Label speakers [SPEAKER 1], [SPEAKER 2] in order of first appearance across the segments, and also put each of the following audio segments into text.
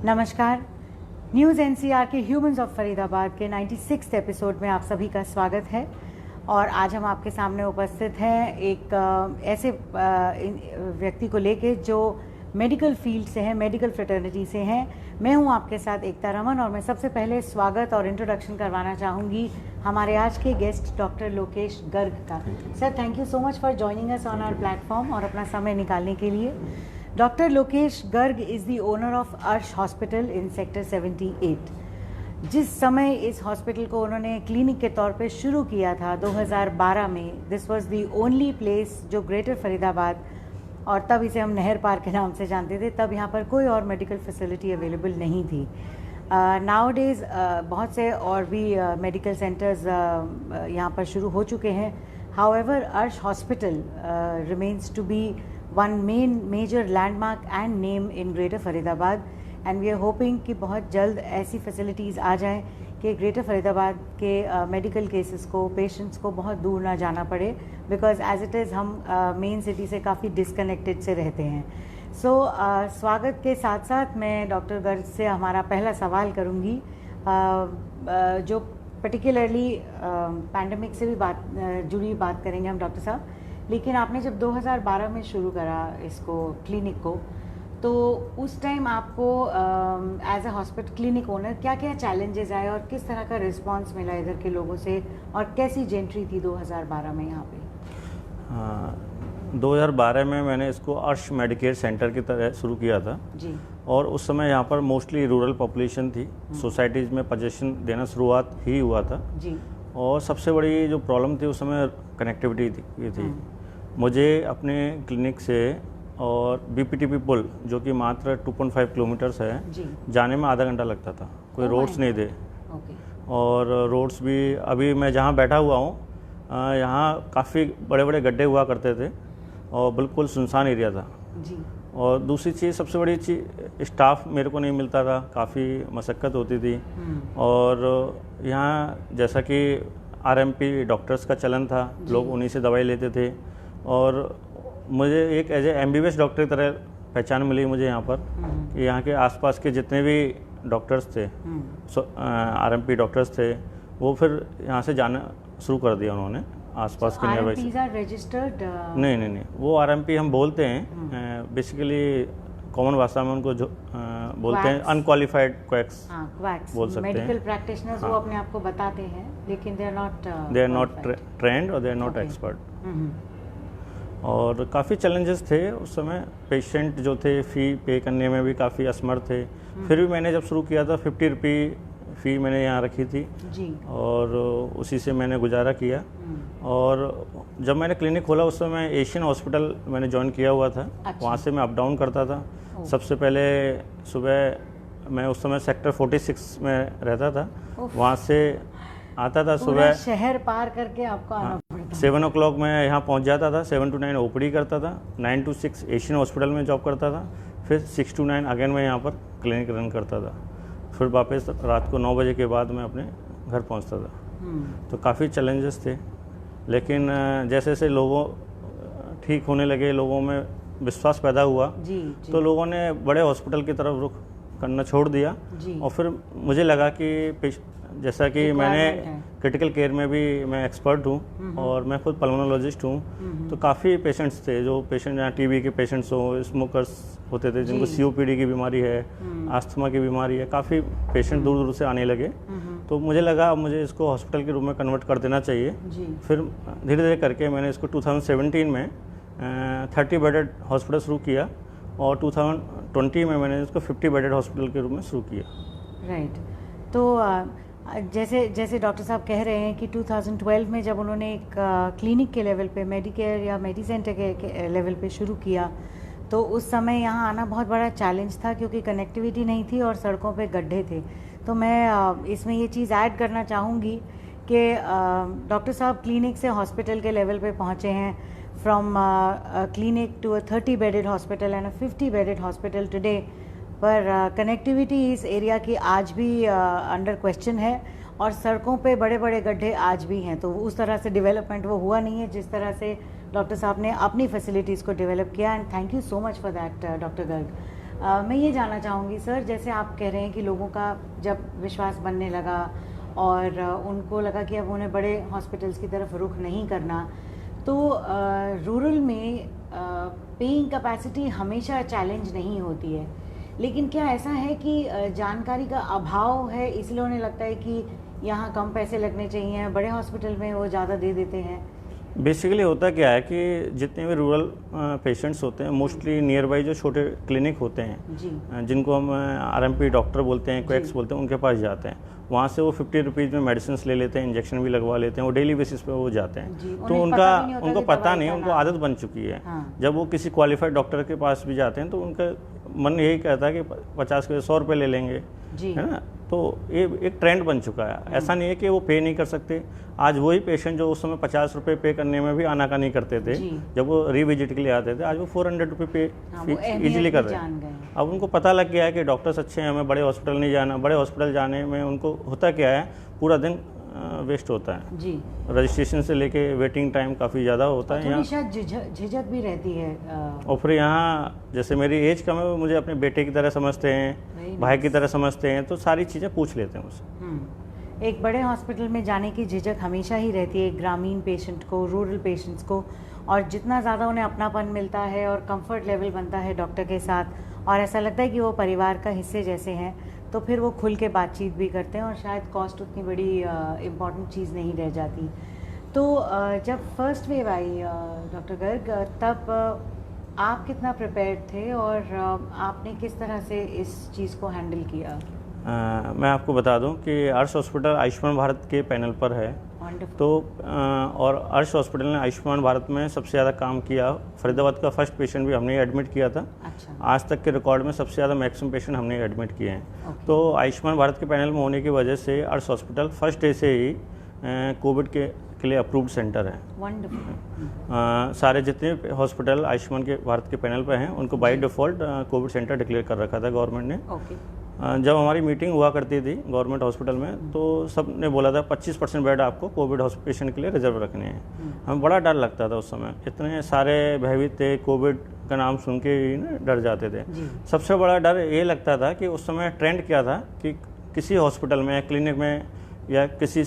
[SPEAKER 1] नमस्कार। News NCR के humans of Faridabad के 96 एपिसोड में आप सभी का स्वागत है। और आज हम आपके सामने उपस्थित हैं एक ऐसे व्यक्ति को लेके जो मेडिकल फील्ड से हैं, मेडिकल फ्रेटर्निटी से हैं। मैं हूं आपके साथ एकता रमन और मैं सबसे पहले स्वागत और इंट्रोडक्शन करवाना चाहूँगी हमारे आज के गेस्ट डॉक्टर लोकेश गर्ग का। Sir, thank you so much for joining us on our platform और अपना समय निकालने के लिए। Doctor Lokesh Garg is the owner of Arsh hospital in sector 78। जिस समय इस हॉस्पिटल को उन्होंने क्लिनिक के तौर पे शुरू किया था 2012 में, this was the only place जो ग्रेटर फरीदाबाद, और तब इसे हम नहर पार्क के नाम से जानते थे, तब यहाँ पर कोई और मेडिकल फैसिलिटी अवेलेबल नहीं थी। नाउ डेज़ बहुत से और भी मेडिकल सेंटर्स यहाँ पर शुरू हो चुके हैं। However Arsh hospital remains to be one major landmark and name in greater Faridabad, and we are hoping कि बहुत जल्द ऐसी फैसिलिटीज़ आ जाएं कि ग्रेटर फरीदाबाद के मेडिकल केसेस को, पेशेंट्स को बहुत दूर ना जाना पड़े, बिकॉज एज इट इज़ हम मेन सिटी से काफ़ी डिस्कनेक्टेड से रहते हैं। सो स्वागत के साथ साथ मैं डॉक्टर गर्ग से हमारा पहला सवाल करूँगी, जो पर्टिकुलरली पैंडमिक से भी जुड़ी बात करेंगे हम डॉक्टर साहब। लेकिन आपने जब 2012 में शुरू करा इसको, क्लिनिक को, तो उस टाइम आपको as a hospital clinic owner क्या क्या चैलेंजेस आए और किस तरह का रिस्पांस मिला इधर के लोगों से, और कैसी जेंट्री थी 2012 में यहाँ पे?
[SPEAKER 2] 2012 में मैंने इसको अर्श मेडिकेयर सेंटर की तरह शुरू किया था
[SPEAKER 1] जी।
[SPEAKER 2] और उस समय यहाँ पर मोस्टली रूरल पॉपुलेशन थी। सोसाइटीज़ में पोजीशन देना शुरुआत ही हुआ था
[SPEAKER 1] जी। और
[SPEAKER 2] सबसे बड़ी जो प्रॉब्लम थी उस समय कनेक्टिविटी थी। मुझे अपने क्लिनिक से और बीपीटीपी पुल, जो कि मात्र 2.5 किलोमीटर्स है, जाने में आधा घंटा लगता था। कोई रोड्स नहीं थे। और रोड्स भी, अभी मैं जहाँ बैठा हुआ हूँ यहाँ काफ़ी बड़े बड़े गड्ढे हुआ करते थे और बिल्कुल सुनसान एरिया था
[SPEAKER 1] जी। और
[SPEAKER 2] दूसरी चीज़, सबसे बड़ी चीज़, स्टाफ मेरे को नहीं मिलता था, काफ़ी मशक्क़त होती थी। और यहाँ जैसा कि आरएमपी डॉक्टर्स का चलन था, लोग उन्हीं से दवाई लेते थे। और मुझे एक एज ए एमबीबीएस डॉक्टर की तरह पहचान मिली मुझे यहाँ पर, कि यहाँ के आसपास के जितने भी डॉक्टर्स थे, आरएमपी डॉक्टर्स थे, वो फिर यहाँ से जाना शुरू कर दिया उन्होंने आसपास के नियर
[SPEAKER 1] रजिस्टर्ड।
[SPEAKER 2] नहीं, वो आरएमपी हम बोलते हैं बेसिकली, कॉमन भाषा में उनको जो बोलते हैं अनक्वालिफाइड क्वैक्स बोल सकते हैं।
[SPEAKER 1] मेडिकल प्रैक्टिशनर्स वो अपने आप को बताते हैं, लेकिन दे आर नॉट
[SPEAKER 2] ट्रेंड और दे आर नॉट एक्सपर्ट। और काफ़ी चैलेंजेस थे उस समय। पेशेंट जो थे फ़ी पे करने में भी काफ़ी असमर्थ थे। फिर भी मैंने जब शुरू किया था 50 रुपये फ़ी मैंने यहाँ रखी थी
[SPEAKER 1] जी। और
[SPEAKER 2] उसी से मैंने गुजारा किया। और जब मैंने क्लिनिक खोला उस समय एशियन हॉस्पिटल मैंने ज्वाइन किया हुआ था। अच्छा। वहाँ से मैं अप डाउन करता था। सबसे पहले सुबह मैं उस समय सेक्टर 46 में रहता था, वहाँ से आता था सुबह,
[SPEAKER 1] शहर पार करके आपको आना पड़ता।
[SPEAKER 2] 7 o'clock मैं यहाँ पहुँच जाता था। 7 to 9 ओपीडी करता था। 9 to 6 एशियन हॉस्पिटल में जॉब करता था। फिर 6 to 9 अगेन मैं यहाँ पर क्लिनिक रन करता था। फिर वापस रात को 9 बजे के बाद मैं अपने घर पहुँचता था। तो काफ़ी चैलेंजेस थे, लेकिन जैसे जैसे लोगों ठीक होने लगे, लोगों में विश्वास पैदा हुआ जी। तो लोगों ने बड़े हॉस्पिटल की तरफ रुख करना छोड़ दिया। और फिर मुझे लगा कि जैसा कि मैंने क्रिटिकल केयर में भी मैं एक्सपर्ट हूँ और मैं खुद पल्मोनोलॉजिस्ट हूँ, तो काफ़ी पेशेंट्स थे, जो पेशेंट यहाँ टीबी के पेशेंट्स हो, स्मोकर्स होते थे जिनको सीओपीडी की बीमारी है, आस्थमा की बीमारी है, काफ़ी पेशेंट दूर दूर से आने लगे। तो मुझे लगा मुझे इसको हॉस्पिटल के रूप में कन्वर्ट कर देना चाहिए। फिर धीरे धीरे करके मैंने इसको 2017 में 30 बेडेड हॉस्पिटल शुरू किया और 2020 में मैंने इसको 50 बेडेड हॉस्पिटल के रूप में शुरू किया।
[SPEAKER 1] राइट। तो जैसे डॉक्टर साहब कह रहे हैं कि 2012 में जब उन्होंने एक क्लिनिक के लेवल पे, मेडिकेयर या मेडिसेंटर के लेवल पे शुरू किया, तो उस समय यहाँ आना बहुत बड़ा चैलेंज था, क्योंकि कनेक्टिविटी नहीं थी और सड़कों पे गड्ढे थे। तो मैं इसमें ये चीज़ ऐड करना चाहूँगी कि डॉक्टर साहब क्लिनिक से हॉस्पिटल के लेवल पे पहुँचे हैं, from clinic to a 30 bedded hospital and a 50 bedded hospital today. पर कनेक्टिविटी इस एरिया की आज भी अंडर क्वेश्चन है, और सड़कों पे बड़े बड़े गड्ढे आज भी हैं। तो उस तरह से डेवलपमेंट वो हुआ नहीं है जिस तरह से डॉक्टर साहब ने अपनी फैसिलिटीज़ को डेवलप किया, and thank you so much for that doctor Garg. मैं ये जानना चाहूँगी सर, जैसे आप कह रहे हैं कि लोगों का जब विश्वास बनने लगा और उनको लगा कि अब उन्हें बड़े हॉस्पिटल्स की तरफ रुख नहीं करना, तो रूरल में पेइंग कैपेसिटी हमेशा चैलेंज नहीं होती है, लेकिन क्या ऐसा है कि जानकारी का अभाव है, इसलिए उन्हें लगता है कि यहाँ कम पैसे लगने चाहिए, बड़े हॉस्पिटल में वो ज़्यादा दे देते हैं?
[SPEAKER 2] बेसिकली होता क्या है कि जितने भी रूरल पेशेंट्स होते हैं मोस्टली नियर बाई जो छोटे क्लिनिक होते हैं
[SPEAKER 1] जी,
[SPEAKER 2] जिनको हम आरएमपी डॉक्टर बोलते हैं, क्वैक्स बोलते हैं, उनके पास जाते हैं। वहाँ से वो 50 रुपीज़ में मेडिसिन ले लेते हैं, इंजेक्शन भी लगवा लेते हैं, वो डेली बेसिस पे वो जाते हैं।
[SPEAKER 1] जी,
[SPEAKER 2] तो उनको पता नहीं, उनको आदत बन चुकी है।
[SPEAKER 1] हाँ।
[SPEAKER 2] जब वो किसी क्वालिफाइड डॉक्टर के पास भी जाते हैं तो उनका मन यही कहता है कि 50 के 100 रुपये ले लेंगे, है ना। तो ये एक ट्रेंड बन चुका है। ऐसा नहीं है कि वो पे नहीं कर सकते। आज वही पेशेंट जो उस समय 50 रुपये पे करने में भी आनाकानी करते थे, जब वो रिविजिट के लिए आते थे, आज वो 400 रुपये पे इजीली कर रहे हैं। अब उनको पता लग गया है कि डॉक्टर्स अच्छे हैं, हमें बड़े हॉस्पिटल नहीं जाना। बड़े हॉस्पिटल जाने में उनको होता क्या है, पूरा दिन वेस्ट होता है जी। रजिस्ट्रेशन से लेके वेटिंग टाइम काफ़ी ज़्यादा होता है। यहाँ
[SPEAKER 1] शायद झिझक भी रहती है।
[SPEAKER 2] और फिर यहाँ जैसे मेरी एज कम है, मुझे अपने बेटे की तरह समझते हैं, भाई की तरह समझते हैं, तो सारी चीज़ें पूछ लेते हैं मुझसे।
[SPEAKER 1] एक बड़े हॉस्पिटल में जाने की झिझक हमेशा ही रहती है ग्रामीण पेशेंट को, रूरल पेशेंट्स को, और जितना ज़्यादा उन्हें अपनापन मिलता है और कंफर्ट लेवल बनता है डॉक्टर के साथ और ऐसा लगता है कि वो परिवार का हिस्से जैसे हैं, तो फिर वो खुल के बातचीत भी करते हैं और शायद कॉस्ट उतनी बड़ी इम्पॉर्टेंट चीज़ नहीं रह जाती। तो जब फर्स्ट वेव आई डॉक्टर गर्ग, तब आप कितना प्रिपेयर्ड थे और आपने किस तरह से इस चीज़ को हैंडल किया?
[SPEAKER 2] मैं आपको बता दूं कि अर्श हॉस्पिटल आयुष्मान भारत के पैनल पर है। तो और अर्श हॉस्पिटल ने आयुष्मान भारत में सबसे ज़्यादा काम किया। फरीदाबाद का फर्स्ट पेशेंट भी हमने एडमिट किया था।
[SPEAKER 1] अच्छा।
[SPEAKER 2] आज तक के रिकॉर्ड में सबसे ज़्यादा मैक्सिमम पेशेंट हमने एडमिट किए हैं। तो आयुष्मान भारत के पैनल में होने की वजह से अर्श हॉस्पिटल फर्स्ट डे से ही कोविड के लिए अप्रूव्ड सेंटर है। सारे जितने हॉस्पिटल आयुष्मान के भारत के पैनल पर हैं उनको by default Covid centre declare कर रखा था गवर्नमेंट ने। जब हमारी मीटिंग हुआ करती थी गवर्नमेंट हॉस्पिटल में, तो सब ने बोला था 25% बेड आपको कोविड पेशेंट के लिए रिजर्व रखने हैं। हमें बड़ा डर लगता था उस समय, इतने सारे भयभीत थे, कोविड का नाम सुन के ही ना डर जाते थे। सबसे बड़ा डर ये लगता था कि उस समय ट्रेंड क्या था कि किसी हॉस्पिटल में, क्लिनिक में या किसी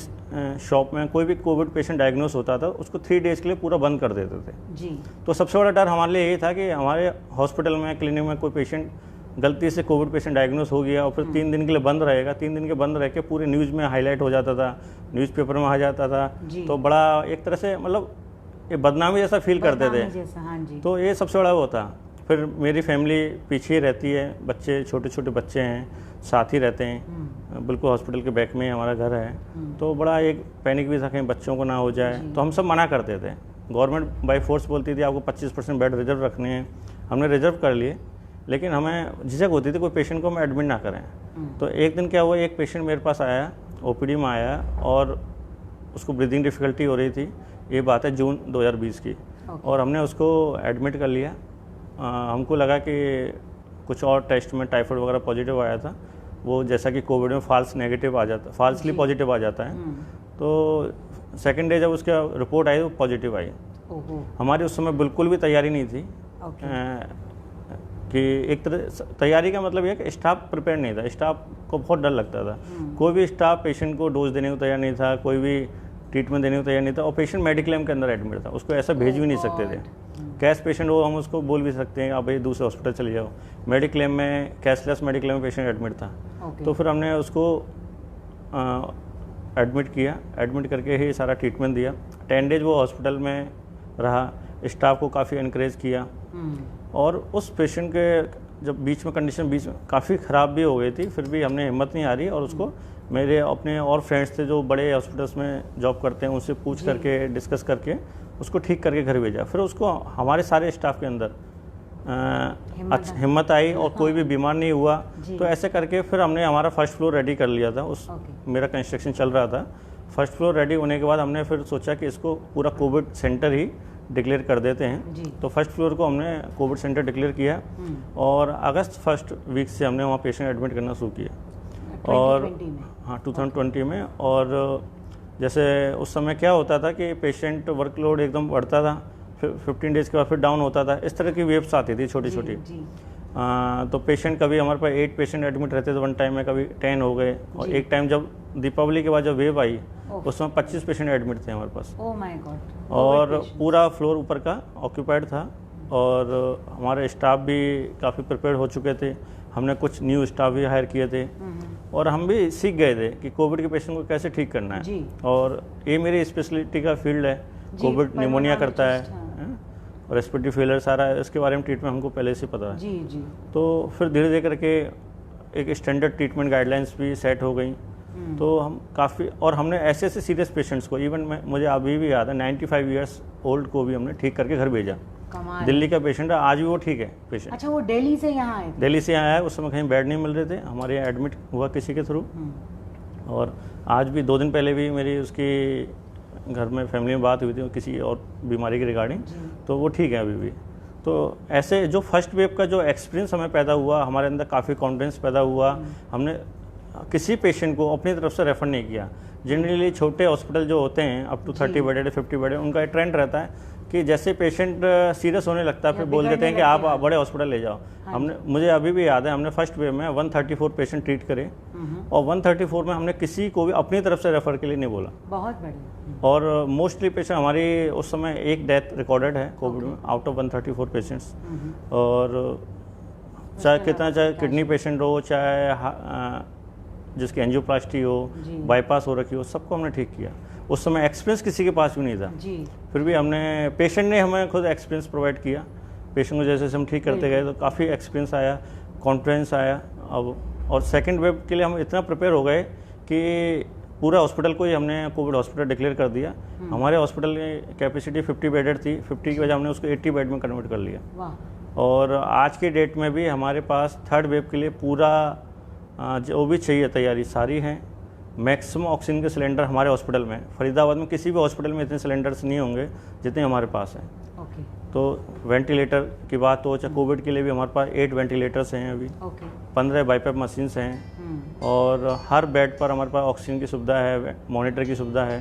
[SPEAKER 2] शॉप में कोई भी कोविड पेशेंट डायग्नोस होता था, उसको 3 डेज़ के लिए पूरा बंद कर देते थे जी। तो सबसे बड़ा डर हमारे लिए ये था कि हमारे हॉस्पिटल में, क्लिनिक में कोई पेशेंट गलती से कोविड पेशेंट डायग्नोस हो गया और फिर 3 दिन के लिए बंद रहेगा। 3 दिन के बंद रह के पूरे न्यूज़ में हाईलाइट हो जाता था, न्यूज़पेपर में आ जाता था। तो बड़ा एक तरह से मतलब ये बदनामी जैसा फील करते थे।
[SPEAKER 1] हाँ जी।
[SPEAKER 2] तो ये सबसे बड़ा वो था। फिर मेरी फैमिली पीछे ही रहती है, बच्चे छोटे छोटे बच्चे हैं, साथ ही रहते हैं, बिल्कुल हॉस्पिटल के बैक में हमारा घर है। तो बड़ा एक पैनिक भी था कहीं बच्चों को ना हो जाए, तो हम सब मना करते थे। गवर्नमेंट बाई फोर्स बोलती थी आपको 25% बेड रिजर्व रखने हैं, हमने रिजर्व कर लिए, लेकिन हमें झिझक होती थी कोई पेशेंट को हम एडमिट ना करें। तो एक दिन क्या हुआ, एक पेशेंट मेरे पास आया, ओपीडी में आया और उसको ब्रीदिंग डिफ़िकल्टी हो रही थी। ये बात है जून 2020 की। और हमने उसको एडमिट कर लिया। हमको लगा कि कुछ और टेस्ट में टाइफाइड वगैरह पॉजिटिव आया था, वो जैसा कि कोविड में फॉल्स नेगेटिव आ जाता, फॉल्सली पॉजिटिव आ जाता है। तो सेकेंड डे जब उसका रिपोर्ट आई वो पॉजिटिव आई। हमारी उस समय बिल्कुल भी तैयारी नहीं थी। कि एक तरह तैयारी का मतलब यह कि स्टाफ प्रिपेयर नहीं था, स्टाफ को बहुत डर लगता था। कोई भी स्टाफ पेशेंट को डोज देने को तैयार नहीं था, कोई भी ट्रीटमेंट देने को तैयार नहीं था। और पेशेंट मेडिक्लेम के अंदर एडमिट था, उसको ऐसा भेज भी नहीं सकते थे। कैश पेशेंट हो हम उसको बोल भी सकते हैं आप भाई दूसरे हॉस्पिटल चले जाओ। मेडिक्लेम में, कैशलेस मेडिक्लेम में पेशेंट एडमिट था। तो फिर हमने उसको एडमिट किया, एडमिट करके ही सारा ट्रीटमेंट दिया। 10 डेज वो हॉस्पिटल में रहा, स्टाफ को काफ़ी इनकरेज किया। और उस पेशेंट के जब बीच में कंडीशन बीच में काफ़ी ख़राब भी हो गई थी, फिर भी हमने हिम्मत नहीं हारी और उसको मेरे अपने और फ्रेंड्स थे जो बड़े हॉस्पिटल्स में जॉब करते हैं, उनसे पूछ करके डिस्कस करके उसको ठीक करके घर भेजा। फिर उसको हमारे सारे स्टाफ के अंदर हिम्मत आई और कोई भी बीमार नहीं हुआ। तो ऐसे करके फिर हमने हमारा फर्स्ट फ्लोर रेडी कर लिया था। मेरा कंस्ट्रक्शन चल रहा था। फर्स्ट फ्लोर रेडी होने के बाद हमने फिर सोचा कि इसको पूरा कोविड सेंटर ही डिक्लेयर कर देते हैं। तो फर्स्ट फ्लोर को हमने कोविड सेंटर डिक्लेयर किया और अगस्त फर्स्ट वीक से हमने वहाँ पेशेंट एडमिट करना शुरू किया। और हाँ 2020 में। और जैसे उस समय क्या होता था कि पेशेंट वर्कलोड एकदम बढ़ता था, फिर 15 डेज़ के बाद फिर डाउन होता था, इस तरह की वेव्स आती थी छोटी छोटी। तो पेशेंट कभी हमारे पास 8 पेशेंट एडमिट रहते थे वन टाइम में, कभी 10 हो गए, और एक टाइम जब दीपावली के बाद जब वेव आई उसमें 25 पेशेंट एडमिट थे हमारे पास।
[SPEAKER 1] Oh my God.
[SPEAKER 2] और पूरा फ्लोर ऊपर का ऑक्यूपाइड था, और हमारे स्टाफ भी काफ़ी प्रिपेयर हो चुके थे। हमने कुछ न्यू स्टाफ भी हायर किए थे, और हम भी सीख गए थे कि कोविड के पेशेंट को कैसे ठीक करना है
[SPEAKER 1] जी।
[SPEAKER 2] और ये मेरी स्पेशलिटी का फील्ड है। कोविड निमोनिया करता है, रेस्पिरेटरी फेलियर सारा है, इसके बारे में ट्रीटमेंट हमको पहले से पता है।
[SPEAKER 1] जी।
[SPEAKER 2] तो फिर धीरे धीरे करके एक स्टैंडर्ड ट्रीटमेंट गाइडलाइंस भी सेट हो गई। तो हम काफ़ी, और हमने ऐसे ऐसे सीरियस पेशेंट्स को, इवन मुझे अभी भी याद है 95 ईयर्स ओल्ड को भी हमने ठीक करके घर भेजा। दिल्ली का पेशेंट है, आज भी वो ठीक है पेशेंट।
[SPEAKER 1] अच्छा, वो दिल्ली से यहाँ आए थे?
[SPEAKER 2] दिल्ली से यहाँ आया, उस समय कहीं बेड नहीं मिल रहे थे, हमारे यहाँ एडमिट हुआ किसी के थ्रू। और आज भी 2 दिन पहले भी मेरी उसकी घर में फैमिली में बात हुई थी किसी और बीमारी के रिगार्डिंग, तो वो ठीक है अभी भी। तो ऐसे जो फर्स्ट वेव का जो एक्सपीरियंस हमें पैदा हुआ, हमारे अंदर काफ़ी कॉन्फिडेंस पैदा हुआ। हमने किसी पेशेंट को अपनी तरफ से रेफ़र नहीं किया। जनरली छोटे हॉस्पिटल जो होते हैं अप टू 30 बेडेड 50 बेडेड, उनका एक ट्रेंड रहता है कि जैसे पेशेंट सीरियस होने लगता है फिर बोल देते हैं कि आप बड़े हॉस्पिटल ले जाओ। मुझे अभी भी याद है, हमने फर्स्ट वेव में 134 पेशेंट ट्रीट करे, और 134 में हमने किसी को भी अपनी तरफ से रेफ़र के लिए नहीं बोला।
[SPEAKER 1] बहुत बढ़िया।
[SPEAKER 2] और मोस्टली पेशेंट, हमारी उस समय एक डेथ रिकॉर्डेड है कोविड में आउट ऑफ 134 पेशेंट्स। और चाहे कितना, चाहे किडनी पेशेंट हो, चाहे जिसकी एंजियोप्लास्टी हो, बाईपास हो रखी हो, सबको हमने ठीक किया। उस समय एक्सपीरियंस किसी के पास भी नहीं था
[SPEAKER 1] जी।
[SPEAKER 2] फिर भी हमने, पेशेंट ने हमें खुद एक्सपीरियंस प्रोवाइड किया। पेशेंट को जैसे हम ठीक करते गए तो काफ़ी एक्सपीरियंस आया, कॉन्फिडेंस आया। अब और सेकंड वेव के लिए हम इतना प्रिपेयर हो गए कि पूरा हॉस्पिटल को ही हमने कोविड हॉस्पिटल डिक्लेयर कर दिया। हमारे हॉस्पिटल की कैपेसिटी 50 बेडेड थी, 50 की वजह हमने उसको 80 बेड में कन्वर्ट कर लिया। और आज के डेट में भी हमारे पास थर्ड वेव के लिए पूरा जो भी चाहिए तैयारी सारी है। मैक्सिमम ऑक्सीजन के सिलेंडर हमारे हॉस्पिटल में, फरीदाबाद में किसी भी हॉस्पिटल में इतने सिलेंडर्स नहीं होंगे जितने हमारे पास हैं। तो वेंटिलेटर की बात हो, चाहे कोविड के लिए भी हमारे पास 8 वेंटिलेटर्स हैं अभी, 15 बाईपैप मशीन्स हैं, और हर बेड पर हमारे पास ऑक्सीजन की सुविधा है, मॉनिटर की सुविधा है।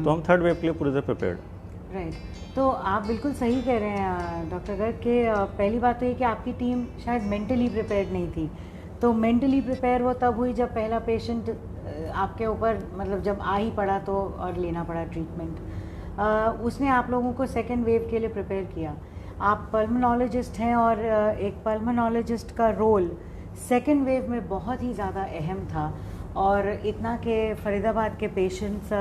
[SPEAKER 2] तो हम थर्ड वेव के लिए पूरी तरह प्रिपेयर्ड।
[SPEAKER 1] राइट। तो आप बिल्कुल सही कह रहे हैं डॉक्टर गर्ग कि पहली बात तो ये कि आपकी टीम शायद मेंटली प्रिपेयर्ड नहीं थी। तो मेंटली प्रिपेयर वो तब हुई जब पहला पेशेंट आपके ऊपर, मतलब जब आ ही पड़ा तो, और लेना पड़ा ट्रीटमेंट। उसने आप लोगों को सेकेंड वेव के लिए प्रिपेयर किया। आप पल्मोनोलॉजिस्ट हैं, और एक पल्मोनोलॉजिस्ट का रोल सेकेंड वेव में बहुत ही ज़्यादा अहम था। और इतना कि फरीदाबाद के पेशेंट्स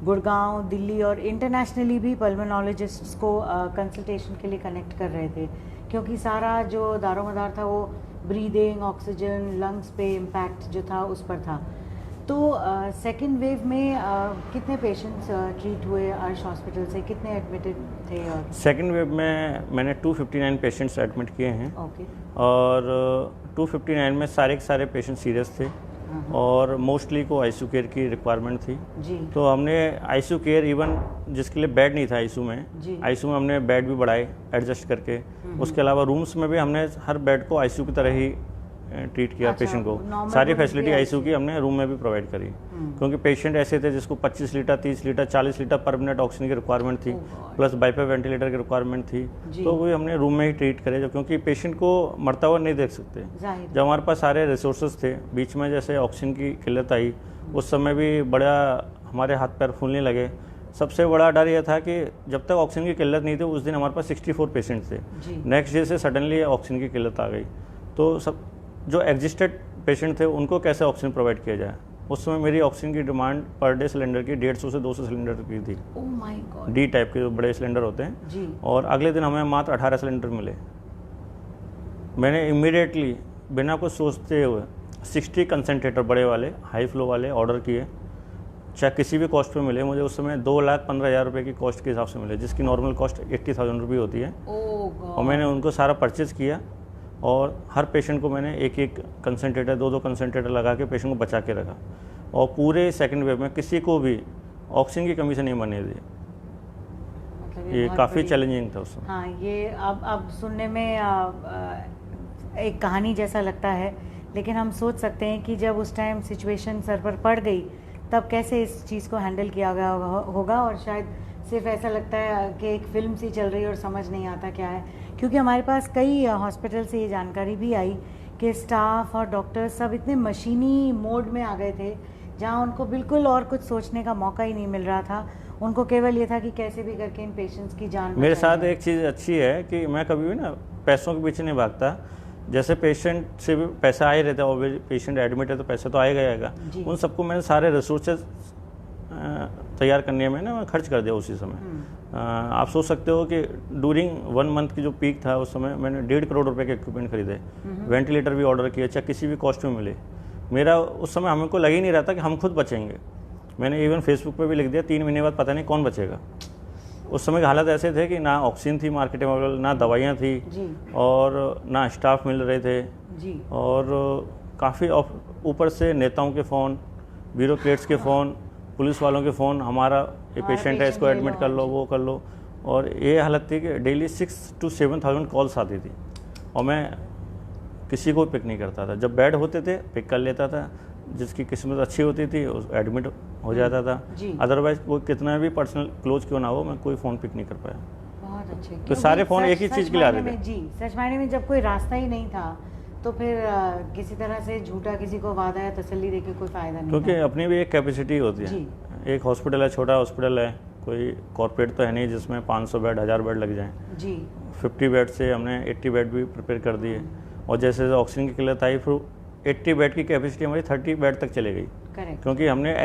[SPEAKER 1] गुड़गांव, दिल्ली और इंटरनेशनली भी पल्मोनोलॉजिस्ट्स को कंसल्टेशन के लिए कनेक्ट कर रहे थे, क्योंकि सारा जो दारोमदार था वो ब्रीदिंग, ऑक्सीजन, लंग्स पे इम्पैक्ट जो था उस पर था। तो सेकेंड वेव में कितने पेशेंट्स ट्रीट हुए अर्श हॉस्पिटल से, कितने एडमिटेड थे? और
[SPEAKER 2] सेकेंड वेव में मैंने 259 पेशेंट्स एडमिट किए हैं। और 259 में सारे के सारे पेशेंट सीरियस थे, और मोस्टली को आईसीयू केयर की रिक्वायरमेंट थी जी। तो हमने आईसीयू केयर, इवन जिसके लिए बेड नहीं था आईसीयू में हमने बेड भी बढ़ाए एडजस्ट करके। उसके अलावा रूम्स में भी हमने हर बेड को आईसीयू की तरह ही ट्रीट किया। अच्छा, पेशेंट को सारी फैसिलिटी आईसीयू की हमने रूम में भी प्रोवाइड करी, क्योंकि पेशेंट ऐसे थे जिसको 25 लीटर, 30 लीटर, 40 लीटर पर मिनट ऑक्सीजन की रिक्वायरमेंट थी, प्लस बाईपैप वेंटिलेटर की रिक्वायरमेंट थी। तो वो हमने रूम में ही ट्रीट करे, क्योंकि पेशेंट को मरता हुआ नहीं देख सकते। जब हमारे पास सारे रिसोर्सेज थे, बीच में जैसे ऑक्सीजन की किल्लत आई, उस समय भी बड़ा हमारे हाथ पैर फूलने लगे। सबसे बड़ा डर यह था कि जब तक ऑक्सीजन की किल्लत नहीं थी, उस दिन हमारे पास 64 पेशेंट थे। नेक्स्ट डे से सडनली ऑक्सीजन की किल्लत आ गई, तो सब जो एग्जिस्टेड पेशेंट थे उनको कैसे ऑक्सीजन प्रोवाइड किया जाए। उस समय मेरी ऑक्सीजन की डिमांड पर डे सिलेंडर की 150 से 200 सिलेंडर की थी।
[SPEAKER 1] Oh my God.
[SPEAKER 2] D type के जो बड़े सिलेंडर होते हैं जी। और अगले दिन हमें मात्र 18 सिलेंडर मिले। मैंने इमीडिएटली बिना कुछ सोचते हुए 60 कंसनट्रेटर बड़े वाले, हाई फ्लो वाले ऑर्डर किए, चाहे किसी भी कॉस्ट पे मिले। मुझे उस समय 2,15,000 रुपये की कॉस्ट के हिसाब से मिले, जिसकी नॉर्मल कॉस्ट 80,000 रुपये होती है। और मैंने उनको सारा परचेज़ किया, और हर पेशेंट को मैंने एक एक कंसनट्रेटर, 2-2 कंसनट्रेटर लगा के पेशेंट को बचा के रखा। और पूरे सेकंड वेव में किसी को भी ऑक्सीजन की कमी से नहीं बनने दी। मतलब ये काफ़ी चैलेंजिंग था उस समय।
[SPEAKER 1] हाँ, ये अब सुनने में एक कहानी जैसा लगता है, लेकिन हम सोच सकते हैं कि जब उस टाइम सिचुएशन सर पर पड़ गई तब कैसे इस चीज़ को हैंडल किया गया होगा। और शायद सिर्फ ऐसा लगता है कि एक फिल्म सी चल रही है और समझ नहीं आता क्या है, क्योंकि हमारे पास कई हॉस्पिटल से ये जानकारी भी आई कि स्टाफ और डॉक्टर सब इतने मशीनी मोड में आ गए थे, जहाँ उनको बिल्कुल और कुछ सोचने का मौका ही नहीं मिल रहा था। उनको केवल ये था कि कैसे भी करके इन पेशेंट्स की जान
[SPEAKER 2] मेरे
[SPEAKER 1] बचाई
[SPEAKER 2] साथ
[SPEAKER 1] जाए।
[SPEAKER 2] एक चीज़ अच्छी है कि मैं कभी भी ना पैसों के पीछे नहीं भागता। जैसे पेशेंट से भी पैसा आ ही रहता है, और पेशेंट एडमिट है तो पैसा तो आएगा ही आएगा।
[SPEAKER 1] जी।
[SPEAKER 2] उन सबको मैंने सारे रिसोर्सेज तैयार करने में ना मैं खर्च कर दिया उसी समय। आप सोच सकते हो कि ड्यूरिंग 1 मंथ की जो पीक था उस समय मैंने 1.5 करोड़ रुपए के इक्विपमेंट खरीदे, वेंटिलेटर भी ऑर्डर किए, चाहे किसी भी कॉस्ट में मिले। मेरा उस समय हमको लग ही नहीं रहा था कि हम खुद बचेंगे। मैंने इवन फेसबुक पे भी लिख दिया 3 महीने बाद पता नहीं कौन बचेगा। उस समय के हालात ऐसे थे कि ना ऑक्सीजन थी मार्केट में अवेलेबल, ना दवाइयाँ थी
[SPEAKER 1] जी
[SPEAKER 2] और ना स्टाफ मिल रहे थे,
[SPEAKER 1] जी
[SPEAKER 2] और काफ़ी ऊपर से नेताओं के फ़ोन, ब्यूरोक्रेट्स के फ़ोन, पुलिस वालों के फ़ोन, हमारा ये पेशेंट है इसको
[SPEAKER 1] patient ले
[SPEAKER 2] एडमिट
[SPEAKER 1] लो,
[SPEAKER 2] कर लो, वो कर लो। और ये हालत थी कि डेली 6 to 7,000 कॉल्स आती थी और मैं किसी को पिक नहीं करता था। जब बेड होते थे पिक कर लेता था, जिसकी किस्मत अच्छी होती थी एडमिट हो जाता था।
[SPEAKER 1] जी।
[SPEAKER 2] अदरवाइज वो कितना भी पर्सनल क्लोज क्यों ना हो, मैं कोई फ़ोन पिक नहीं कर पाया।
[SPEAKER 1] बहुत अच्छे।
[SPEAKER 2] तो सारे
[SPEAKER 1] क्योंकि
[SPEAKER 2] फ़ोन
[SPEAKER 1] सच-
[SPEAKER 2] एक ही
[SPEAKER 1] सच
[SPEAKER 2] चीज़ के लिए आ
[SPEAKER 1] मायने
[SPEAKER 2] रहे थे।
[SPEAKER 1] में- जी, सच मायने में जब कोई रास्ता ही नहीं था तो फिर किसी तरह से झूठा किसी को वादा या तसल्ली देके कोई फायदा नहीं
[SPEAKER 2] क्योंकि
[SPEAKER 1] था।
[SPEAKER 2] अपनी भी एक कैपेसिटी होती है।
[SPEAKER 1] जी।
[SPEAKER 2] एक हॉस्पिटल है, छोटा हॉस्पिटल है, कोई कॉर्पोरेट तो है नहीं जिसमें 500 बेड 1000 बेड लग जाएं।
[SPEAKER 1] जी
[SPEAKER 2] 50 बेड से हमने 80 बेड भी प्रिपेयर कर दिए, और जैसे जैसे ऑक्सीजन की किल्लत आई फिर 80 बेड की कैपेसिटी हमारी 30 बेड तक चले गई।
[SPEAKER 1] करेक्ट।
[SPEAKER 2] क्योंकि हमने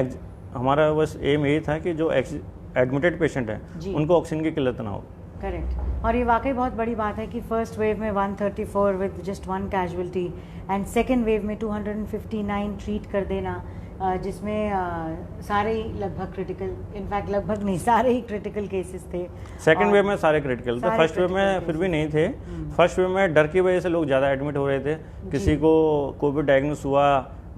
[SPEAKER 2] हमारा बस एम यही था कि जो एडमिटेड पेशेंट है
[SPEAKER 1] जी।
[SPEAKER 2] उनको ऑक्सीजन की किल्लत ना हो।
[SPEAKER 1] करेक्ट। और ये वाकई बहुत बड़ी बात है कि फर्स्ट वेव में 134 with just 1 casualty and second wave में 259 ट्रीट कर देना, जिसमें सारे ही लगभग क्रिटिकल, इनफैक्ट लगभग नहीं सारे ही क्रिटिकल केसेस थे।
[SPEAKER 2] सेकेंड
[SPEAKER 1] और
[SPEAKER 2] वेव में सारे क्रिटिकल थे,
[SPEAKER 1] सारे
[SPEAKER 2] फर्स्ट वेव में
[SPEAKER 1] critical
[SPEAKER 2] फिर भी नहीं थे। फर्स्ट वेव में डर की वजह से लोग ज़्यादा एडमिट हो रहे थे। किसी को कोविड डायग्नोस हुआ,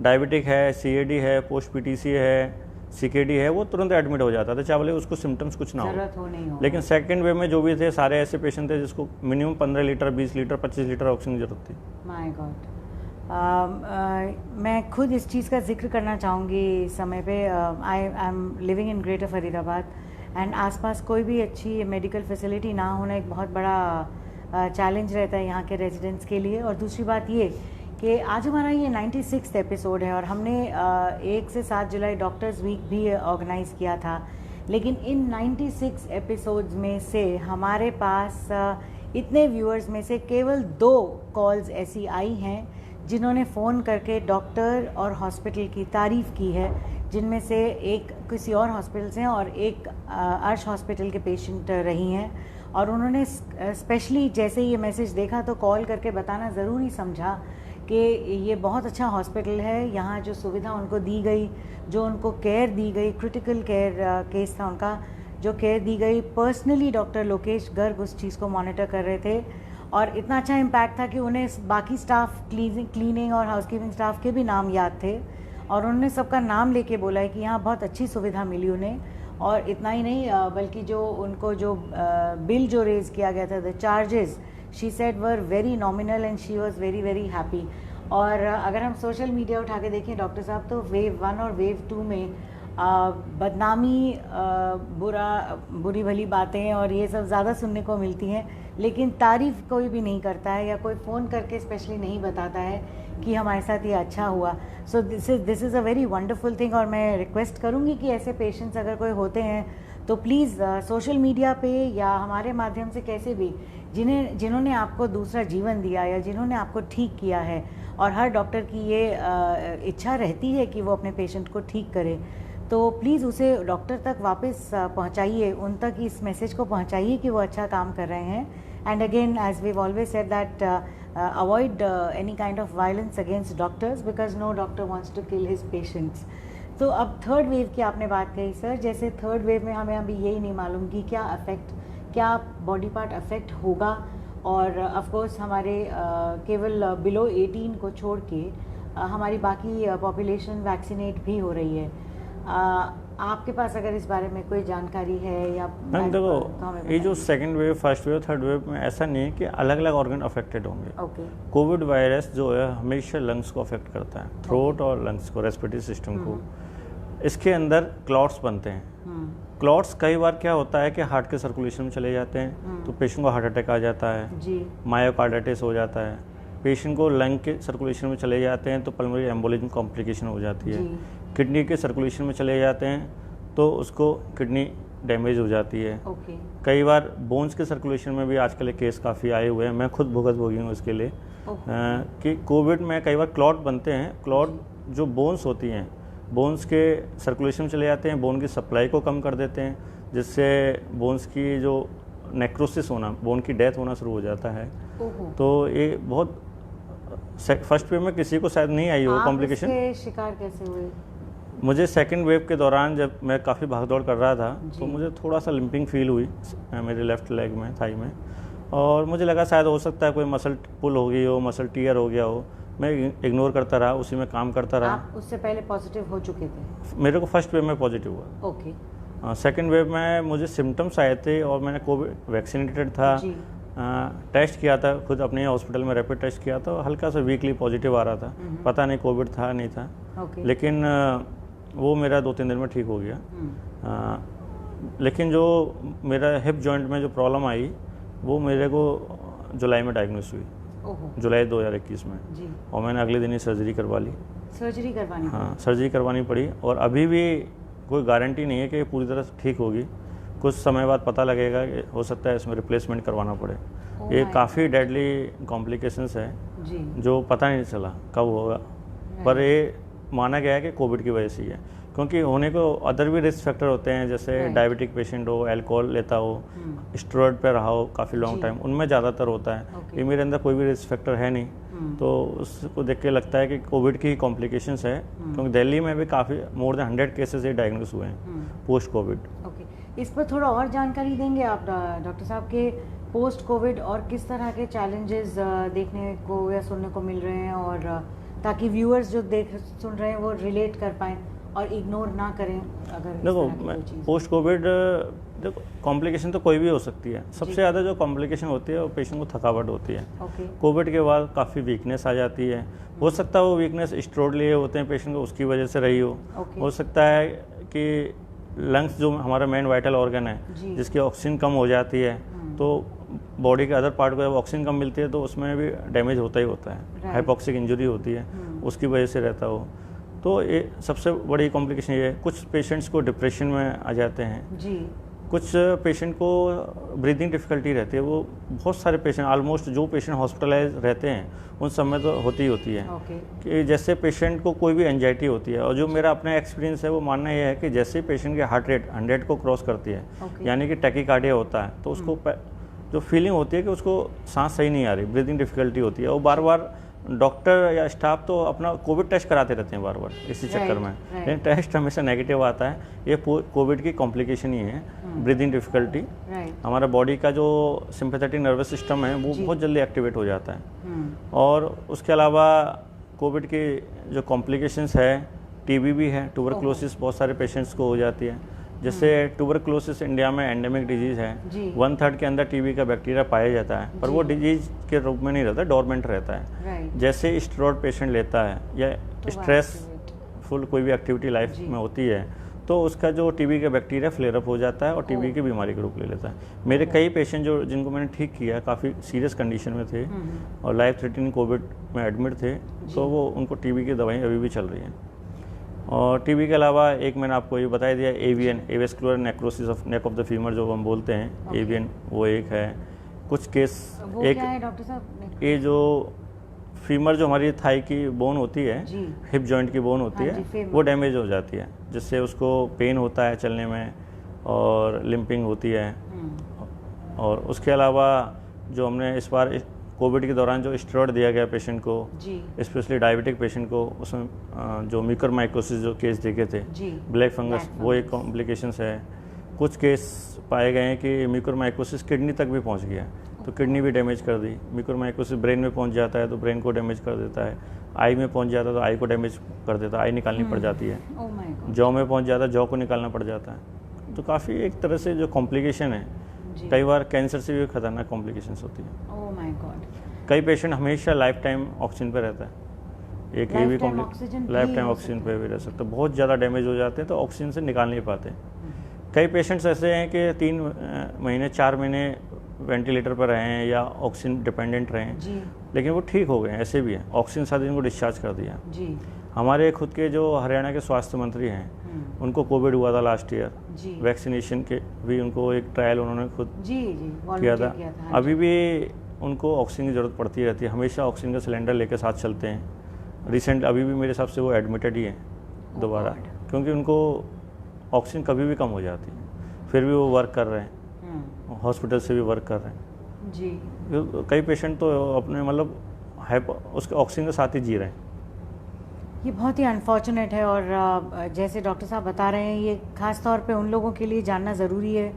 [SPEAKER 2] डायबिटिक है, CAD है, पोस्ट PTC है, CKD है, वो तुरंत एडमिट हो जाता था, चाहे भले उसको सिम्टम्स कुछ ना हो।
[SPEAKER 1] जरूरत हो नहीं हो।
[SPEAKER 2] लेकिन सेकेंड वेव में जो भी थे सारे ऐसे पेशेंट थे जिसको minimum 15 litre 20 litre 25 litre oxygen की जरूरत थी।
[SPEAKER 1] My God. मैं खुद इस चीज़ का जिक्र करना चाहूँगी इस समय पे। I am living in greater Faridabad and आसपास कोई भी अच्छी मेडिकल फैसिलिटी ना होना एक बहुत बड़ा चैलेंज रहता है यहाँ के रेजिडेंट्स के लिए। और दूसरी बात ये कि आज हमारा ये 96th एपिसोड है और हमने 1 से 7 जुलाई डॉक्टर्स वीक भी ऑर्गेनाइज़ किया था। लेकिन इन 96 एपिसोड्स में से हमारे पास इतने व्यूअर्स में से केवल 2 कॉल्स ऐसी आई हैं जिन्होंने फ़ोन करके डॉक्टर और हॉस्पिटल की तारीफ़ की है, जिनमें से एक किसी और हॉस्पिटल से हैं और एक अर्श हॉस्पिटल के पेशेंट रही हैं। और उन्होंने स्पेशली जैसे ये मैसेज देखा तो कॉल करके बताना ज़रूरी समझा कि ये बहुत अच्छा हॉस्पिटल है, यहाँ जो सुविधा उनको दी गई, जो उनको केयर दी गई, क्रिटिकल केयर केस था उनका, जो केयर दी गई, पर्सनली डॉक्टर लोकेश गर्ग उस चीज़ को मॉनिटर कर रहे थे। और इतना अच्छा इम्पैक्ट था कि उन्हें बाकी स्टाफ, क्लीनिंग और हाउसकीपिंग स्टाफ के भी नाम याद थे और उन्होंने सबका नाम लेके बोला है कि यहाँ बहुत अच्छी सुविधा मिली उन्हें। और इतना ही नहीं बल्कि जो उनको जो बिल जो रेज़ किया गया था, the charges she said were very nominal and she was very very happy. और अगर हम सोशल मीडिया उठा के देखें डॉक्टर साहब, तो वेव 1 और वेव 2 में बदनामी, बुरी भली बातें और ये सब ज़्यादा सुनने को मिलती हैं, लेकिन तारीफ़ कोई भी नहीं करता है या कोई फ़ोन करके स्पेशली नहीं बताता है कि हमारे साथ ये अच्छा हुआ। So this is a very wonderful thing. और मैं रिक्वेस्ट करूँगी कि ऐसे पेशेंट्स अगर कोई होते हैं तो प्लीज़ सोशल मीडिया पे या हमारे माध्यम से कैसे भी, जिन्होंने आपको दूसरा जीवन दिया या जिन्होंने आपको ठीक किया है, और हर डॉक्टर की ये इच्छा रहती है कि वो अपने पेशेंट को ठीक करे, तो प्लीज़ उसे डॉक्टर तक वापस पहुंचाइए, उन तक इस मैसेज को पहुंचाइए कि वो अच्छा काम कर रहे हैं। And again as we always said that avoid any kind of violence against doctors because no doctor wants to kill his patients. तो अब थर्ड वेव की आपने बात कही सर, जैसे थर्ड वेव में हमें अभी यही नहीं मालूम कि क्या बॉडी पार्ट अफेक्ट होगा। और ऑफ कोर्स हमारे केवल बिलो 18 को छोड़ के हमारी बाकी पॉपुलेशन वैक्सीनेट भी हो रही है। आपके पास अगर इस बारे में कोई जानकारी है या
[SPEAKER 2] मैम देखो,
[SPEAKER 1] तो
[SPEAKER 2] ये जो second wave, first wave, third wave में ऐसा नहीं है कि अलग अलग ऑर्गन अफेक्टेड होंगे।
[SPEAKER 1] ओके।
[SPEAKER 2] कोविड वायरस जो है हमेशा लंग्स को अफेक्ट करता है, थ्रोट और लंग्स को, रेस्पिरेटरी सिस्टम को। इसके अंदर क्लॉट्स बनते हैं। क्लॉट्स कई बार क्या होता है कि हार्ट के सर्कुलेशन में चले जाते हैं तो पेशेंट को हार्ट अटैक आ जाता है
[SPEAKER 1] जी।
[SPEAKER 2] मायोकार्डाइटिस हो जाता है। पेशेंट को लंग के सर्कुलेशन में चले जाते हैं तो पल्मोनरी एम्बोलिज्म कॉम्प्लिकेशन हो जाती है। किडनी के सर्कुलेशन में चले जाते हैं तो उसको किडनी डैमेज हो जाती है। कई बार बोन्स के सर्कुलेशन में भी आजकल केस काफ़ी आए हुए हैं, मैं खुद भुगत भोगी हूँ इसके लिए कि कोविड में कई बार क्लॉट बनते हैं। क्लॉट जो बोन्स होती हैं, बोन्स के सर्कुलेशन में चले जाते हैं, बोन की सप्लाई को कम कर देते हैं, जिससे बोन्स की जो नेक्रोसिस होना, बोन की डेथ होना शुरू हो जाता है। तो ये बहुत फर्स्ट वेव में किसी को शायद नहीं आई हो कॉम्प्लिकेशन।
[SPEAKER 1] शिकार कैसे हुए?
[SPEAKER 2] मुझे सेकंड वेव के दौरान जब मैं काफ़ी भागदौड़ कर रहा था तो मुझे थोड़ा सा लिम्पिंग फील हुई मेरे लेफ्ट लेग में, थाई में, और मुझे लगा शायद हो सकता है कोई मसल पुल हो गई हो, मसल टीयर हो गया हो। मैं इग्नोर करता रहा, उसी में काम करता रहा।
[SPEAKER 1] आप उससे पहले पॉजिटिव हो चुके थे?
[SPEAKER 2] मेरे को फर्स्ट वेव में पॉजिटिव हुआ।
[SPEAKER 1] ओके।
[SPEAKER 2] सेकंड वेव में मुझे सिम्टम्स आए थे और मैंने कोविड वैक्सीनेटेड था। टेस्ट किया था खुद अपने हॉस्पिटल में, रैपिड टेस्ट किया था, हल्का सा वीकली पॉजिटिव आ रहा था, पता नहीं कोविड था नहीं था। लेकिन वो मेरा 2-3 दिन में ठीक हो गया। लेकिन जो मेरा हिप जॉइंट में जो प्रॉब्लम आई वो मेरे को जुलाई में डायग्नोस हुई, जुलाई 2021 में
[SPEAKER 1] जी।
[SPEAKER 2] और मैंने अगले दिन ही सर्जरी करवा ली।
[SPEAKER 1] सर्जरी करवानी? हाँ,
[SPEAKER 2] सर्जरी करवानी पड़ी और अभी भी कोई गारंटी नहीं है कि पूरी तरह से ठीक होगी। कुछ समय बाद पता लगेगा कि हो सकता है इसमें रिप्लेसमेंट करवाना पड़े। ये काफ़ी डेडली कॉम्प्लिकेशंस है
[SPEAKER 1] जी,
[SPEAKER 2] जो पता नहीं चला कब होगा, पर ये माना गया है कि कोविड की वजह से ही है, क्योंकि होने को अदर भी रिस्क फैक्टर होते हैं, जैसे डायबिटिक पेशेंट हो, अल्कोहल लेता हो, स्टेरॉयड पे रहा हो काफ़ी लॉन्ग टाइम, उनमें ज़्यादातर होता है। ये मेरे अंदर कोई भी रिस्क फैक्टर है नहीं, तो उसको देख के लगता है कि कोविड की कॉम्प्लिकेशंस है, क्योंकि दिल्ली में भी काफ़ी मोर देन 100 केसेस ये डायग्नोस हुए हैं पोस्ट कोविड।
[SPEAKER 1] ओके, इस पर थोड़ा और जानकारी देंगे आप डॉक्टर साहब के पोस्ट कोविड और किस तरह के चैलेंजेस देखने को या सुनने को मिल रहे हैं, और ताकि व्यूअर्स जो सुन रहे हैं वो रिलेट कर पाएँ और इग्नोर ना करें अगर
[SPEAKER 2] देखो पोस्ट कोविड देखो कॉम्प्लिकेशन तो कोई भी हो सकती है। सबसे ज़्यादा जो कॉम्प्लिकेशन होती है वो पेशेंट को थकावट होती है। कोविड के बाद काफ़ी वीकनेस आ जाती है। हो सकता है वो वीकनेस स्टेरॉयड लिए होते हैं पेशेंट को, उसकी वजह से रही हो सकता है कि लंग्स जो हमारा मेन वाइटल ऑर्गन है जिसकी ऑक्सीजन कम हो जाती है तो बॉडी के अदर पार्ट को जब ऑक्सीजन कम मिलती है तो उसमें भी डैमेज होता ही होता है, हाइपोक्सिक इंजरी होती है, उसकी वजह से रहता हो। तो ये सबसे बड़ी कॉम्प्लिकेशन ये है। कुछ पेशेंट्स को डिप्रेशन में आ जाते हैं जी। कुछ पेशेंट को ब्रीदिंग डिफ़िकल्टी रहती है। वो बहुत सारे पेशेंट, ऑलमोस्ट जो पेशेंट हॉस्पिटलाइज रहते हैं उन सब में तो होती ही होती है कि जैसे पेशेंट को कोई भी एंजाइटी होती है, और जो मेरा अपना एक्सपीरियंस है वो मानना ये है कि जैसे पेशेंट की हार्ट रेट 100 को क्रॉस करती है, यानी कि टैकीकार्डिया होता है, तो उसको जो फीलिंग होती है कि उसको सांस सही नहीं आ रही, ब्रीदिंग डिफ़िकल्टी होती है, और बार बार डॉक्टर या स्टाफ तो अपना कोविड टेस्ट कराते रहते हैं बार बार इसी चक्कर में, लेकिन टेस्ट हमेशा नेगेटिव आता है। ये कोविड की कॉम्प्लिकेशन ही है, ब्रीदिंग डिफ़िकल्टी। हमारा बॉडी का जो सिंपैथेटिक नर्वस सिस्टम है वो बहुत जल्दी एक्टिवेट हो जाता है। और उसके अलावा कोविड की जो कॉम्प्लिकेशंस है, टीबी भी है, ट्यूबरक्लोसिस बहुत सारे पेशेंट्स को हो जाती है। जैसे ट्यूबरक्लोसिस इंडिया में एंडेमिक डिजीज़ है, 1/3 के अंदर टीबी का बैक्टीरिया पाया जाता है, पर वो डिजीज के रूप में नहीं रहता, डोरमेंट रहता है। जैसे स्टेरॉयड पेशेंट लेता है या स्ट्रेस फुल कोई भी एक्टिविटी लाइफ में होती है तो उसका जो टीबी का बैक्टीरिया फ्लेयर अप हो जाता है और टीबी की बीमारी का रूप ले लेता है। मेरे कई पेशेंट जिनको मैंने ठीक किया काफ़ी सीरियस कंडीशन में थे और लाइफ थ्रेटनिंग कोविड में एडमिट थे, तो वो उनको टीबी की दवाई अभी भी चल रही हैं। और टीबी के अलावा एक मैंने आपको ये बता दिया, AVN, avascular necrosis of neck of the femur जो हम बोलते हैं, एवीएन वो एक है। कुछ केस एक क्या है डॉक्टर साहब? ये जो फीमर जो हमारी थाई की बोन होती है, हिप जॉइंट की बोन होती है, वो डैमेज हो जाती है, जिससे उसको पेन होता है चलने में और लिम्पिंग होती है। और उसके अलावा जो हमने इस बार कोविड के दौरान जो स्टेरॉयड दिया गया पेशेंट को, स्पेशली डायबिटिक पेशेंट को, उसमें जो म्यूकरमाइकोसिस जो केस देखे थे, ब्लैक फंगस, वो एक कॉम्प्लिकेशंस है। कुछ केस पाए गए हैं कि म्यूकरमाइकोसिस किडनी तक भी पहुंच गया, तो किडनी भी डैमेज कर दी। म्यूकरमाइकोसिस ब्रेन में पहुंच जाता है तो ब्रेन को डैमेज कर देता है, आई में पहुंच जाता है तो आई को डैमेज कर देता है, आई निकालनी पड़ जाती है, जौ में पहुंच जाता है जौ को निकालना पड़ जाता है। तो काफ़ी एक तरह से जो कॉम्प्लिकेशन है, कई बार कैंसर से भी खतरनाक कॉम्प्लिकेशंस होती है।
[SPEAKER 1] Oh my God.
[SPEAKER 2] कई पेशेंट हमेशा लाइफ टाइम ऑक्सीजन पे रहता है, एक ये भी
[SPEAKER 1] लाइफ टाइम
[SPEAKER 2] ऑक्सीजन पे भी रह सकता है। बहुत ज़्यादा डैमेज हो जाते हैं तो ऑक्सीजन से निकाल नहीं पाते। कई पेशेंट्स ऐसे हैं कि 3 महीने 4 महीने वेंटिलेटर पर रहे हैं या ऑक्सीजन डिपेंडेंट रहे हैं,
[SPEAKER 1] जी
[SPEAKER 2] लेकिन वो ठीक हो गए हैं, ऐसे भी हैं। ऑक्सीजन साथ इनको डिस्चार्ज कर दिया।
[SPEAKER 1] जी
[SPEAKER 2] हमारे खुद के जो हरियाणा के स्वास्थ्य मंत्री हैं, उनको कोविड हुआ था लास्ट ईयर,
[SPEAKER 1] जी
[SPEAKER 2] वैक्सीनेशन के भी उनको एक ट्रायल उन्होंने खुद
[SPEAKER 1] जी जी
[SPEAKER 2] किया
[SPEAKER 1] volunteer
[SPEAKER 2] था।
[SPEAKER 1] किया था, हाँ
[SPEAKER 2] अभी भी उनको ऑक्सीजन की ज़रूरत पड़ती रहती है, हमेशा ऑक्सीजन का सिलेंडर लेकर साथ चलते हैं। रिसेंट अभी भी मेरे हिसाब से वो एडमिटेड ही हैं दोबारा, क्योंकि उनको ऑक्सीजन कभी भी कम हो जाती है, फिर भी वो वर्क कर रहे हैं, हॉस्पिटल से भी वर्क कर रहे हैं।
[SPEAKER 1] जी
[SPEAKER 2] कई पेशेंट तो अपने मतलब उसके ऑक्सीजन के साथ ही जी रहे हैं।
[SPEAKER 1] ये बहुत ही अनफॉर्चुनेट है। और जैसे डॉक्टर साहब बता रहे हैं, ये खास तौर पे उन लोगों के लिए जानना ज़रूरी है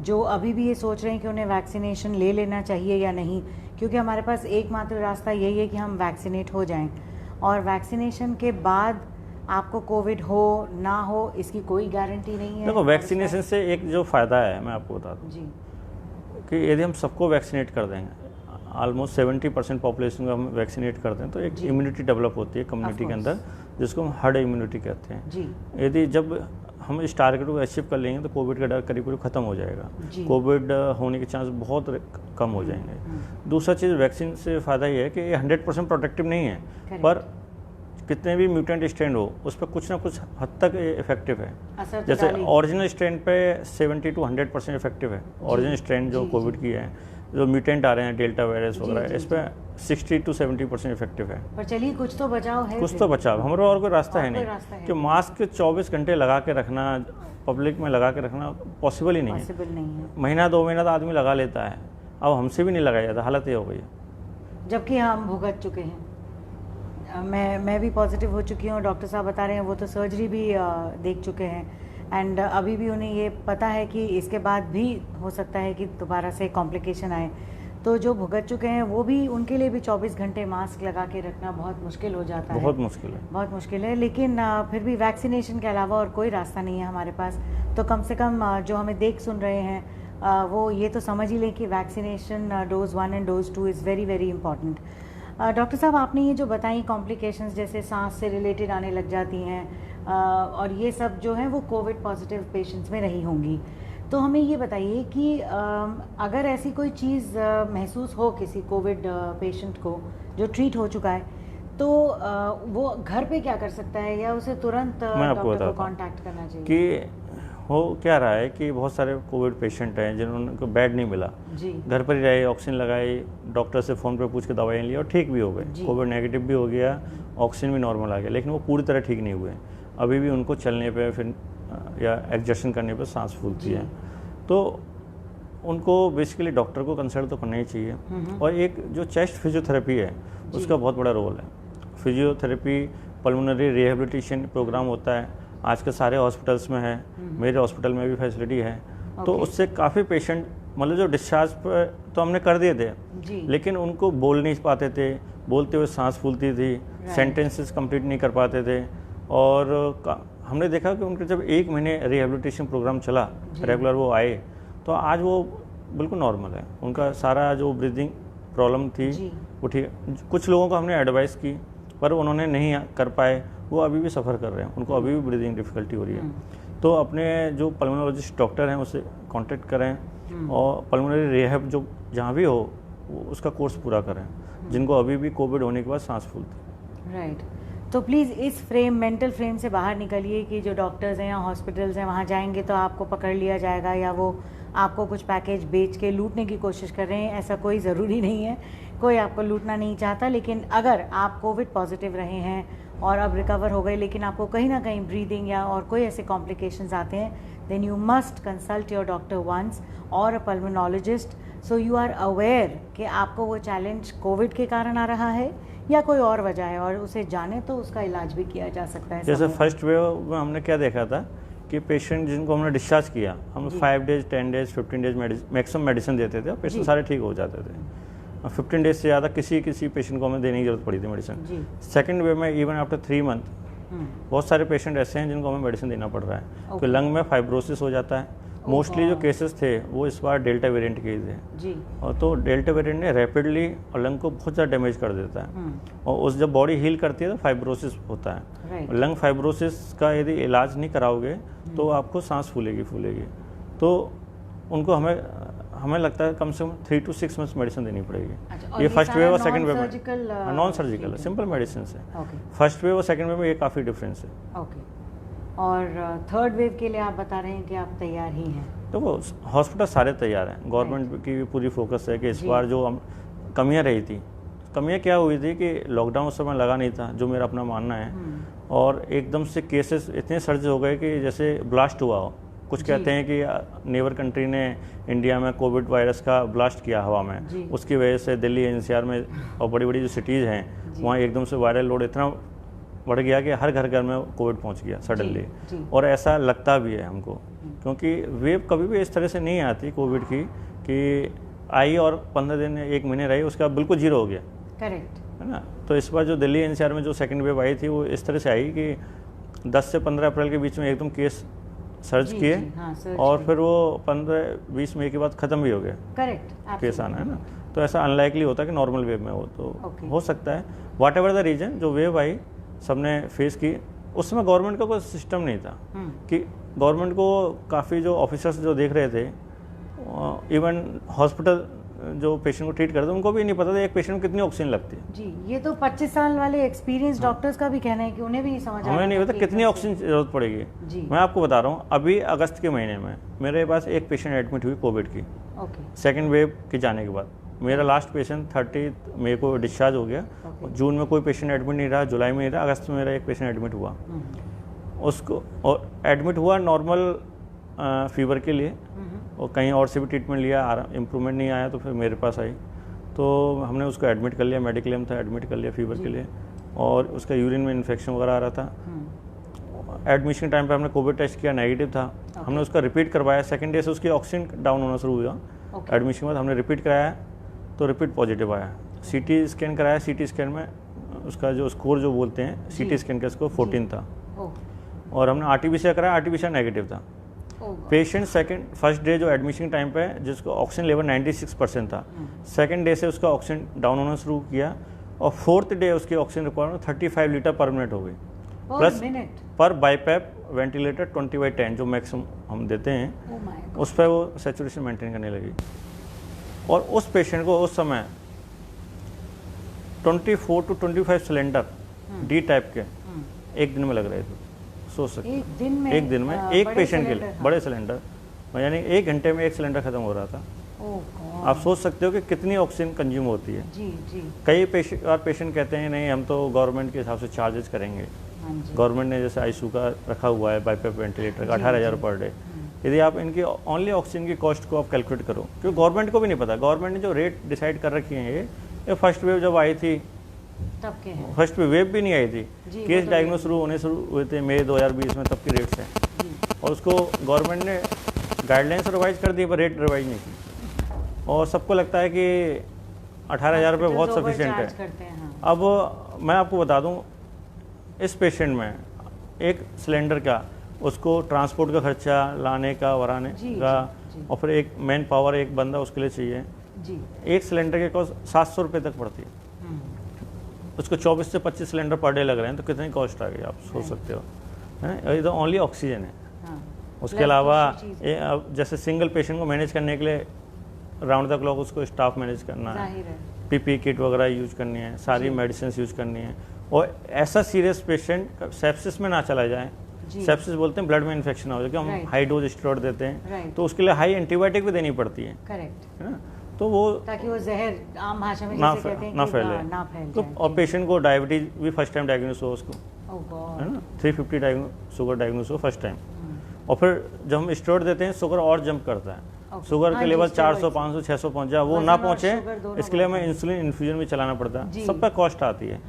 [SPEAKER 1] जो अभी भी ये सोच रहे हैं कि उन्हें वैक्सीनेशन ले लेना चाहिए या नहीं, क्योंकि हमारे पास एकमात्र रास्ता यही है कि हम वैक्सीनेट हो जाएं, और वैक्सीनेशन के बाद आपको कोविड हो ना हो इसकी कोई गारंटी नहीं है।
[SPEAKER 2] देखो, वैक्सीनेशन से एक जो फ़ायदा है मैं आपको बता दूँ
[SPEAKER 1] जी
[SPEAKER 2] कि यदि हम सबको वैक्सीनेट कर देंगे, ऑलमोस्ट 70% पॉपुलेशन को हम वैक्सीनेट करते हैं, तो एक इम्यूनिटी डेवलप होती है कम्युनिटी के अंदर, जिसको हम हर्ड इम्यूनिटी कहते हैं।
[SPEAKER 1] जी
[SPEAKER 2] यदि जब हम इस टारगेट को अचीव कर लेंगे तो कोविड का डर करीब करीब खत्म हो जाएगा, कोविड होने के चांस बहुत कम हो जाएंगे। दूसरा चीज़, वैक्सीन से फ़ायदा ये है कि ये 100% प्रोटेक्टिव नहीं है, पर कितने भी म्यूटेंट स्ट्रेन हो उस पर कुछ ना कुछ हद तक इफेक्टिव है। जैसे ओरिजिनल स्ट्रेन पे 70 to 100% इफेक्टिव है। ओरिजिनल स्ट्रेन जो कोविड की है, जो म्यूटेंट आ रहे हैं डेल्टा वायरस वगैरह, इस पर 60 to 70% इफेक्टिव है।
[SPEAKER 1] पर चलिए कुछ तो बचाव है,
[SPEAKER 2] कुछ तो बचाव हमारा और कोई रास्ता है नहीं कि मास्क 24 घंटे लगा के रखना, पब्लिक में लगा के रखना पॉसिबल ही नहीं है। महीना 2 महीना तो आदमी लगा लेता है, अब हमसे भी नहीं लगाया जाता, हालत ये हो गई है।
[SPEAKER 1] जबकि हम भुगत चुके हैं। मैं भी पॉजिटिव हो चुकी हूँ, डॉक्टर साहब बता रहे हैं वो तो सर्जरी भी देख चुके हैं, एंड अभी भी उन्हें ये पता है कि इसके बाद भी हो सकता है कि दोबारा से कॉम्प्लिकेशन आए। तो जो भुगत चुके हैं वो भी, उनके लिए भी 24 घंटे मास्क लगा के रखना बहुत मुश्किल हो जाता है।
[SPEAKER 2] बहुत मुश्किल है,
[SPEAKER 1] बहुत मुश्किल है। लेकिन फिर भी वैक्सीनेशन के अलावा और कोई रास्ता नहीं है हमारे पास। तो कम से कम जो हमें देख सुन रहे हैं वो ये तो समझ ही लें कि vaccination dose 1 and dose 2 is very very important. Doctor साहब, आपने ये जो बताई कॉम्प्लिकेशंस जैसे सांस से रिलेटेड आने लग जाती हैं और ये सब जो है वो कोविड पॉजिटिव पेशेंट्स में रही होंगी, तो हमें ये बताइए कि अगर ऐसी कोई चीज़ महसूस हो किसी कोविड पेशेंट को जो ट्रीट हो चुका है, तो वो घर पे क्या कर सकता है या उसे तुरंत डॉक्टर को कांटेक्ट करना चाहिए?
[SPEAKER 2] कि हो क्या रहा है कि बहुत सारे कोविड पेशेंट हैं जिन्होंने बेड नहीं मिला, घर पर ही रहे, ऑक्सीजन लगाई, डॉक्टर से फ़ोन पर पूछ के दवाइयाँ ली और ठीक भी हो गए, कोविड नेगेटिव भी हो गया, ऑक्सीजन भी नॉर्मल आ गया, लेकिन वो पूरी तरह ठीक नहीं हुए। अभी भी उनको चलने पे फिर या एडजस्टन करने पे सांस फूलती है, तो उनको बेसिकली डॉक्टर को कंसल्ट तो करना ही चाहिए। और एक जो चेस्ट फिजियोथेरेपी है उसका बहुत बड़ा रोल है। फिजियोथेरेपी पल्मोनरी रिहेबिलिटेशन प्रोग्राम होता है, आज के सारे हॉस्पिटल्स में है, मेरे हॉस्पिटल में भी फैसिलिटी है। तो उससे काफ़ी पेशेंट मतलब जो डिस्चार्ज पर तो हमने कर दिए थे, लेकिन उनको बोल नहीं पाते थे, बोलते हुए सांस फूलती थी, सेंटेंसेस कंप्लीट नहीं कर पाते थे। और हमने देखा कि उनके जब 1 महीने रिहेबिलिटेशन प्रोग्राम चला, रेगुलर वो आए, तो आज वो बिल्कुल नॉर्मल है। उनका सारा जो ब्रीदिंग प्रॉब्लम थी वो ठीक। कुछ लोगों को हमने एडवाइस की पर उन्होंने नहीं कर पाए, वो अभी भी सफ़र कर रहे हैं, उनको अभी भी ब्रीदिंग डिफ़िकल्टी हो रही है। तो अपने जो पल्मोनोलॉजिस्ट डॉक्टर हैं उससे कांटेक्ट करें और पल्मोनरी रिहैब जो जहाँ भी हो उसका कोर्स पूरा करें, जिनको अभी भी कोविड होने के बाद सांस फूलती।
[SPEAKER 1] राइट। तो प्लीज़ इस मेंटल फ्रेम से बाहर निकलिए कि जो डॉक्टर्स हैं या हॉस्पिटल्स हैं वहाँ जाएंगे तो आपको पकड़ लिया जाएगा या वो आपको कुछ पैकेज बेच के लूटने की कोशिश कर रहे हैं। ऐसा कोई ज़रूरी नहीं है, कोई आपको लूटना नहीं चाहता। लेकिन अगर आप कोविड पॉजिटिव रहे हैं और अब रिकवर हो गए, लेकिन आपको कहीं ना कहीं ब्रीदिंग या और कोई ऐसे कॉम्प्लिकेशंस आते हैं, then you must consult your doctor once और a pulmonologist, so you are aware कि आपको वो चैलेंज कोविड के कारण आ रहा है या कोई और वजह है, और उसे जाने तो उसका इलाज भी किया जा सकता है।
[SPEAKER 2] जैसे फर्स्ट वेव में हमने क्या देखा था कि पेशेंट जिनको हमने डिस्चार्ज किया, हम 5 days 10 days 15 days maximum medicine देते थे और पेशेंट सारे ठीक हो जाते थे। 15 डेज से ज़्यादा किसी पेशेंट को हमें देने की जरूरत पड़ी थी मेडिसिन। सेकेंड वेव में इवन आफ्टर 3 मंथ बहुत सारे पेशेंट ऐसे हैं जिनको हमें मेडिसिन देना पड़ रहा है। तो लंग में फाइब्रोसिस हो जाता है, मोस्टली जो केसेस थे वो इस बार डेल्टा वेरिएंट के ही थे
[SPEAKER 1] जी।
[SPEAKER 2] और तो डेल्टा वेरिएंट ने रैपिडली और लंग को बहुत ज़्यादा डैमेज कर देता है और उस जब बॉडी हील करती है तो फाइब्रोसिस होता है। लंग फाइब्रोसिस का यदि इलाज नहीं कराओगे तो आपको सांस फूलेगी। तो उनको हमें लगता है कम से कम 3 to 6 मंथ्स मेडिसिन देनी पड़ेगी।
[SPEAKER 1] अच्छा,
[SPEAKER 2] ये फर्स्ट वेव और सेकंड वेव
[SPEAKER 1] में
[SPEAKER 2] नॉन सर्जिकल सिंपल मेडिसिन है।
[SPEAKER 1] ओके।
[SPEAKER 2] फर्स्ट वेव और सेकंड वेव में ये काफ़ी डिफरेंस है।
[SPEAKER 1] ओके। और थर्ड वेव के लिए आप बता रहे हैं कि आप तैयार ही हैं।
[SPEAKER 2] तो वो हॉस्पिटल सारे तैयार हैं। गवर्नमेंट की भी पूरी फोकस है कि इस बार जो कमियां रही थी, कमियां क्या हुई थी कि लॉकडाउन उस समय लगा नहीं था, जो मेरा अपना मानना है, और एकदम से केसेस इतने सर्ज हो गए कि जैसे ब्लास्ट हुआ हो। कुछ कहते हैं कि नेबर कंट्री ने इंडिया में कोविड वायरस का ब्लास्ट किया हवा में, उसकी वजह से दिल्ली एनसीआर में और बड़ी बड़ी जो सिटीज़ हैं वहाँ एकदम से वायरल लोड इतना बढ़ गया कि हर घर में कोविड पहुंच गया सडनली। और ऐसा लगता भी है हमको, क्योंकि वेव कभी भी इस तरह से नहीं आती कोविड की कि आई और 15 दिन 1 महीने रही उसका बिल्कुल जीरो हो गया।
[SPEAKER 1] करेक्ट
[SPEAKER 2] है ना। तो इस बार जो दिल्ली एनसीआर में जो सेकंड वेव आई थी वो इस तरह से आई कि 10 से 15 अप्रैल के बीच में एकदम केस सर्च किए और फिर वो 15-20 मई के बाद ख़त्म भी हो गया।
[SPEAKER 1] करेक्ट
[SPEAKER 2] केस आना, है ना। तो ऐसा अनलाइकली होता है कि नॉर्मल वेव में हो तो हो सकता है। वाट एवर द रीजन, जो वेव आई सबने फेस की, उस समय गवर्नमेंट का कोई सिस्टम नहीं था कि गवर्नमेंट को काफ़ी जो ऑफिसर्स जो देख रहे थे, इवन हॉस्पिटल जो पेशेंट को ट्रीट करते थे उनको भी नहीं पता था एक पेशेंट को कितनी ऑक्सीजन लगती है।
[SPEAKER 1] जी, ये तो 25 साल वाले एक्सपीरियंस डॉक्टर्स का भी कहना है कि उन्हें भी नहीं समझ
[SPEAKER 2] हमें नहीं पता कितनी ऑक्सीजन की जरूरत पड़ेगी। मैं आपको बता रहा हूँ, अभी अगस्त के महीने में मेरे पास एक पेशेंट एडमिट हुई कोविड की, सेकेंड वेव के जाने के बाद। मेरा लास्ट पेशेंट 30 मई को डिस्चार्ज हो गया। जून में कोई पेशेंट एडमिट नहीं रहा, जुलाई में नहीं रहा, अगस्त में मेरा एक पेशेंट एडमिट हुआ। उसको और एडमिट हुआ नॉर्मल फीवर के लिए, और कहीं और से भी ट्रीटमेंट लिया, इम्प्रूवमेंट नहीं आया तो फिर मेरे पास आई। तो हमने उसको एडमिट कर लिया, मेडिकल एम था, एडमिट कर लिया फीवर के लिए, और उसका यूरिन में इन्फेक्शन वगैरह आ रहा था। एडमिशन टाइम पे हमने कोविड टेस्ट किया, नेगेटिव था। हमने उसका रिपीट करवाया, सेकंड डे से उसकी ऑक्सीजन डाउन होना शुरू हुआ। एडमिशन के बाद हमने रिपीट कराया तो रिपीट पॉजिटिव आया। सीटी स्कैन कराया, सीटी स्कैन में उसका जो स्कोर जो बोलते हैं सीटी स्कैन का स्कोर 14 था। और हमने आरटीपीसीआर कराया, आरटीपीसीआर नेगेटिव था। पेशेंट फर्स्ट डे जो एडमिशन टाइम पे जिसको ऑक्सीजन लेवल 96% था, सेकंड डे से उसका ऑक्सीजन डाउन होना शुरू किया, और फोर्थ डे उसकी ऑक्सीजन रिक्वायरमेंट 35 लीटर पर मिनट हो गई। प्लस पर बाईपैप वेंटिलेटर 20/10 जो मैक्सिमम हम देते हैं, उस पर वो सैचुरेशन मेंटेन करने लगी। और उस पेशेंट को उस समय 24 to 25 सिलेंडर डी टाइप के एक दिन में लग रहे थे। सोच सकते
[SPEAKER 1] एक दिन में
[SPEAKER 2] एक पेशेंट के लिए बड़े सिलेंडर, यानी 1 घंटे में 1 सिलेंडर खत्म हो रहा था। आप सोच सकते हो कि कितनी ऑक्सीजन कंज्यूम होती है। कई पेशेंट कहते हैं नहीं हम तो गवर्नमेंट के हिसाब से चार्जेस करेंगे। गवर्नमेंट ने जैसे आईसीयू का रखा हुआ है बाईपैप वेंटिलेटर का 18,000 पर डे। यदि आप इनकी ओनली ऑक्सीजन की कॉस्ट को आप कैलकुलेट करो, क्योंकि गवर्नमेंट को भी नहीं पता, गवर्नमेंट ने जो रेट डिसाइड कर रखी है ये फर्स्ट वेव जब आई थी
[SPEAKER 1] तब के हैं।
[SPEAKER 2] फर्स्ट वेव भी नहीं आई थी, केस डायग्नोस शुरू हुए थे मई 2020 में, तब की रेट्स हैं। और उसको गवर्नमेंट ने गाइडलाइंस रिवाइज कर दी पर रेट रिवाइज नहीं की, और सबको लगता है कि 18,000 रुपये बहुत सफिशिएंट है। अब मैं आपको बता दूं, इस पेशेंट में एक सिलेंडर का उसको ट्रांसपोर्ट का खर्चा, लाने का वराने का, और फिर एक मैन पावर एक बंदा उसके लिए चाहिए। एक सिलेंडर के कॉस्ट 700 रुपये तक पड़ती है। उसको 24 से 25 सिलेंडर पर डे लग रहे हैं, तो कितनी कॉस्ट आ गई आप सोच सकते हो। ये तो ओनली ऑक्सीजन है। उसके अलावा जैसे सिंगल पेशेंट को मैनेज करने के लिए राउंड द क्लॉक उसको स्टाफ मैनेज करना है, पीपी किट वगैरह यूज करनी है, सारी मेडिसिन यूज करनी है। और ऐसा सीरियस पेशेंट सेप्सिस में ना चला जाए, सेप्सिस बोलते हैं ब्लड में इन्फेक्शन हो जाए, हम हाई डोज स्टेरॉइड देते हैं, तो उसके लिए हाई एंटीबायोटिक भी देनी पड़ती है।
[SPEAKER 1] करेक्ट,
[SPEAKER 2] है ना। तो वो
[SPEAKER 1] ताकि वो जहर आम भाषा में
[SPEAKER 2] ना
[SPEAKER 1] जैसे कहते हैं
[SPEAKER 2] ना
[SPEAKER 1] कि
[SPEAKER 2] फैले।
[SPEAKER 1] ना फैल
[SPEAKER 2] तो
[SPEAKER 1] जाए।
[SPEAKER 2] और पेशेंट को डायबिटीज भी फर्स्ट टाइम डायग्नोस हो उसको, है ना, 350 शुगर डायग्नोस हो फर्स्ट टाइम। और फिर जब हम स्टेरॉइड देते हैं शुगर और जंप करता है, शुगर के लेवल 400, 500, 600 पहुंच जाए, वो ना पहुंचे, इसके लिए हमें इंसुलिन इन्फ्यूजन भी चलाना पड़ता है, सब पे कॉस्ट आती है।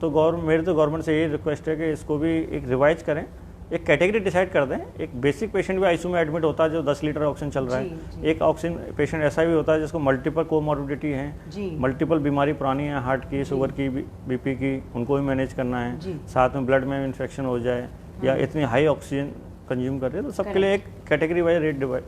[SPEAKER 2] तो मेरी तो गवर्नमेंट से यही रिक्वेस्ट है कि इसको भी एक रिवाइज करें, एक कैटेगरी डिसाइड कर दें। एक बेसिक पेशेंट भी आईसीयू में एडमिट होता है जो 10 लीटर ऑक्सीजन चल रहा है। एक ऑक्सीजन पेशेंट ऐसा भी होता है जिसको मल्टीपल कोमॉर्बिडिटी है, मल्टीपल बीमारी पुरानी है, हार्ट की, शुगर की, बीपी की, उनको भी मैनेज करना है। साथ में ब्लड में इन्फेक्शन हो जाए या इतनी हाई ऑक्सीजन कंज्यूम कर रहे हैं, तो सबके लिए एक कैटेगरी वाइज रेट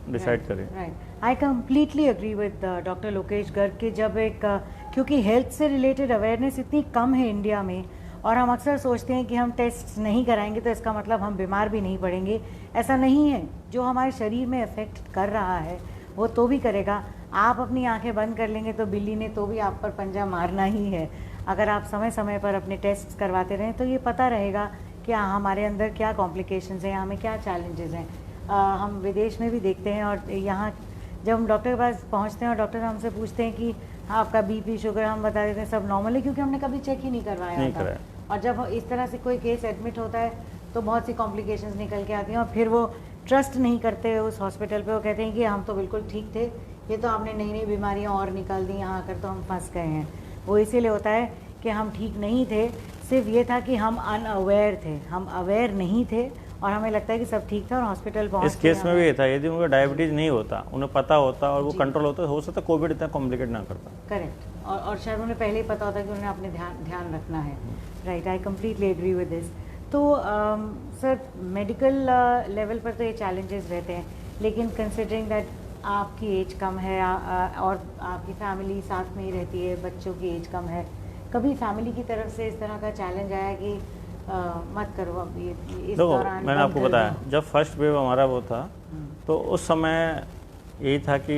[SPEAKER 2] डिसाइड करें।
[SPEAKER 1] Right, I completely agree with doctor Lokesh Garg कि जब एक क्योंकि हेल्थ से रिलेटेड अवेयरनेस इतनी कम है इंडिया में, और हम अक्सर सोचते हैं कि हम टेस्ट नहीं कराएंगे तो इसका मतलब हम बीमार भी नहीं पड़ेंगे। ऐसा नहीं है, जो हमारे शरीर में इफ़ेक्ट कर रहा है वो तो भी करेगा। आप अपनी आंखें बंद कर लेंगे तो बिल्ली ने तो भी आप पर पंजा मारना ही है। अगर आप समय समय पर अपने टेस्ट करवाते रहें तो ये पता रहेगा कि हमारे अंदर क्या कॉम्प्लिकेशंस हैं, हमें क्या चैलेंजेस हैं। हम विदेश में भी देखते हैं, और यहाँ जब हम डॉक्टर के पास पहुँचते हैं और डॉक्टर हमसे पूछते हैं कि आपका बीपी शुगर, हम बता देते हैं सब नॉर्मल है, क्योंकि हमने कभी चेक ही नहीं करवाया था। और जब इस तरह से कोई केस एडमिट होता है तो बहुत सी कॉम्प्लिकेशंस निकल के आती हैं, और फिर वो ट्रस्ट नहीं करते उस हॉस्पिटल पे। वो कहते हैं कि हम तो बिल्कुल ठीक थे, ये तो आपने नई नई बीमारियां और निकाल दी, यहाँ आकर तो हम फंस गए हैं। वो इसीलिए होता है कि हम ठीक नहीं थे, सिर्फ ये था कि हम अनअवेयर थे, हम अवेयर नहीं थे, और हमें लगता है कि सब ठीक था और हॉस्पिटल पहुँच।
[SPEAKER 2] इस केस में भी ये था, यदि उनको डायबिटीज़ नहीं होता, उन्हें पता होता और वो कंट्रोल होता, हो सकता कोविड इतना कॉम्प्लिकेट ना करता।
[SPEAKER 1] करेक्ट, और शायद उन्हें पहले ही पता होता कि उन्हें अपने ध्यान रखना है। Right, I completely agree with this. तो सर, मेडिकल लेवल पर तो ये चैलेंजेस रहते हैं, लेकिन कंसिडरिंग दैट आपकी एज कम है और आपकी फैमिली साथ में ही रहती है, बच्चों की एज कम है, कभी फैमिली की तरफ से इस तरह का चैलेंज आया कि मत करो अब ये इस दौरान?
[SPEAKER 2] मैंने आपको बताया, जब फर्स्ट वेव हमारा वो था तो उस समय यही था कि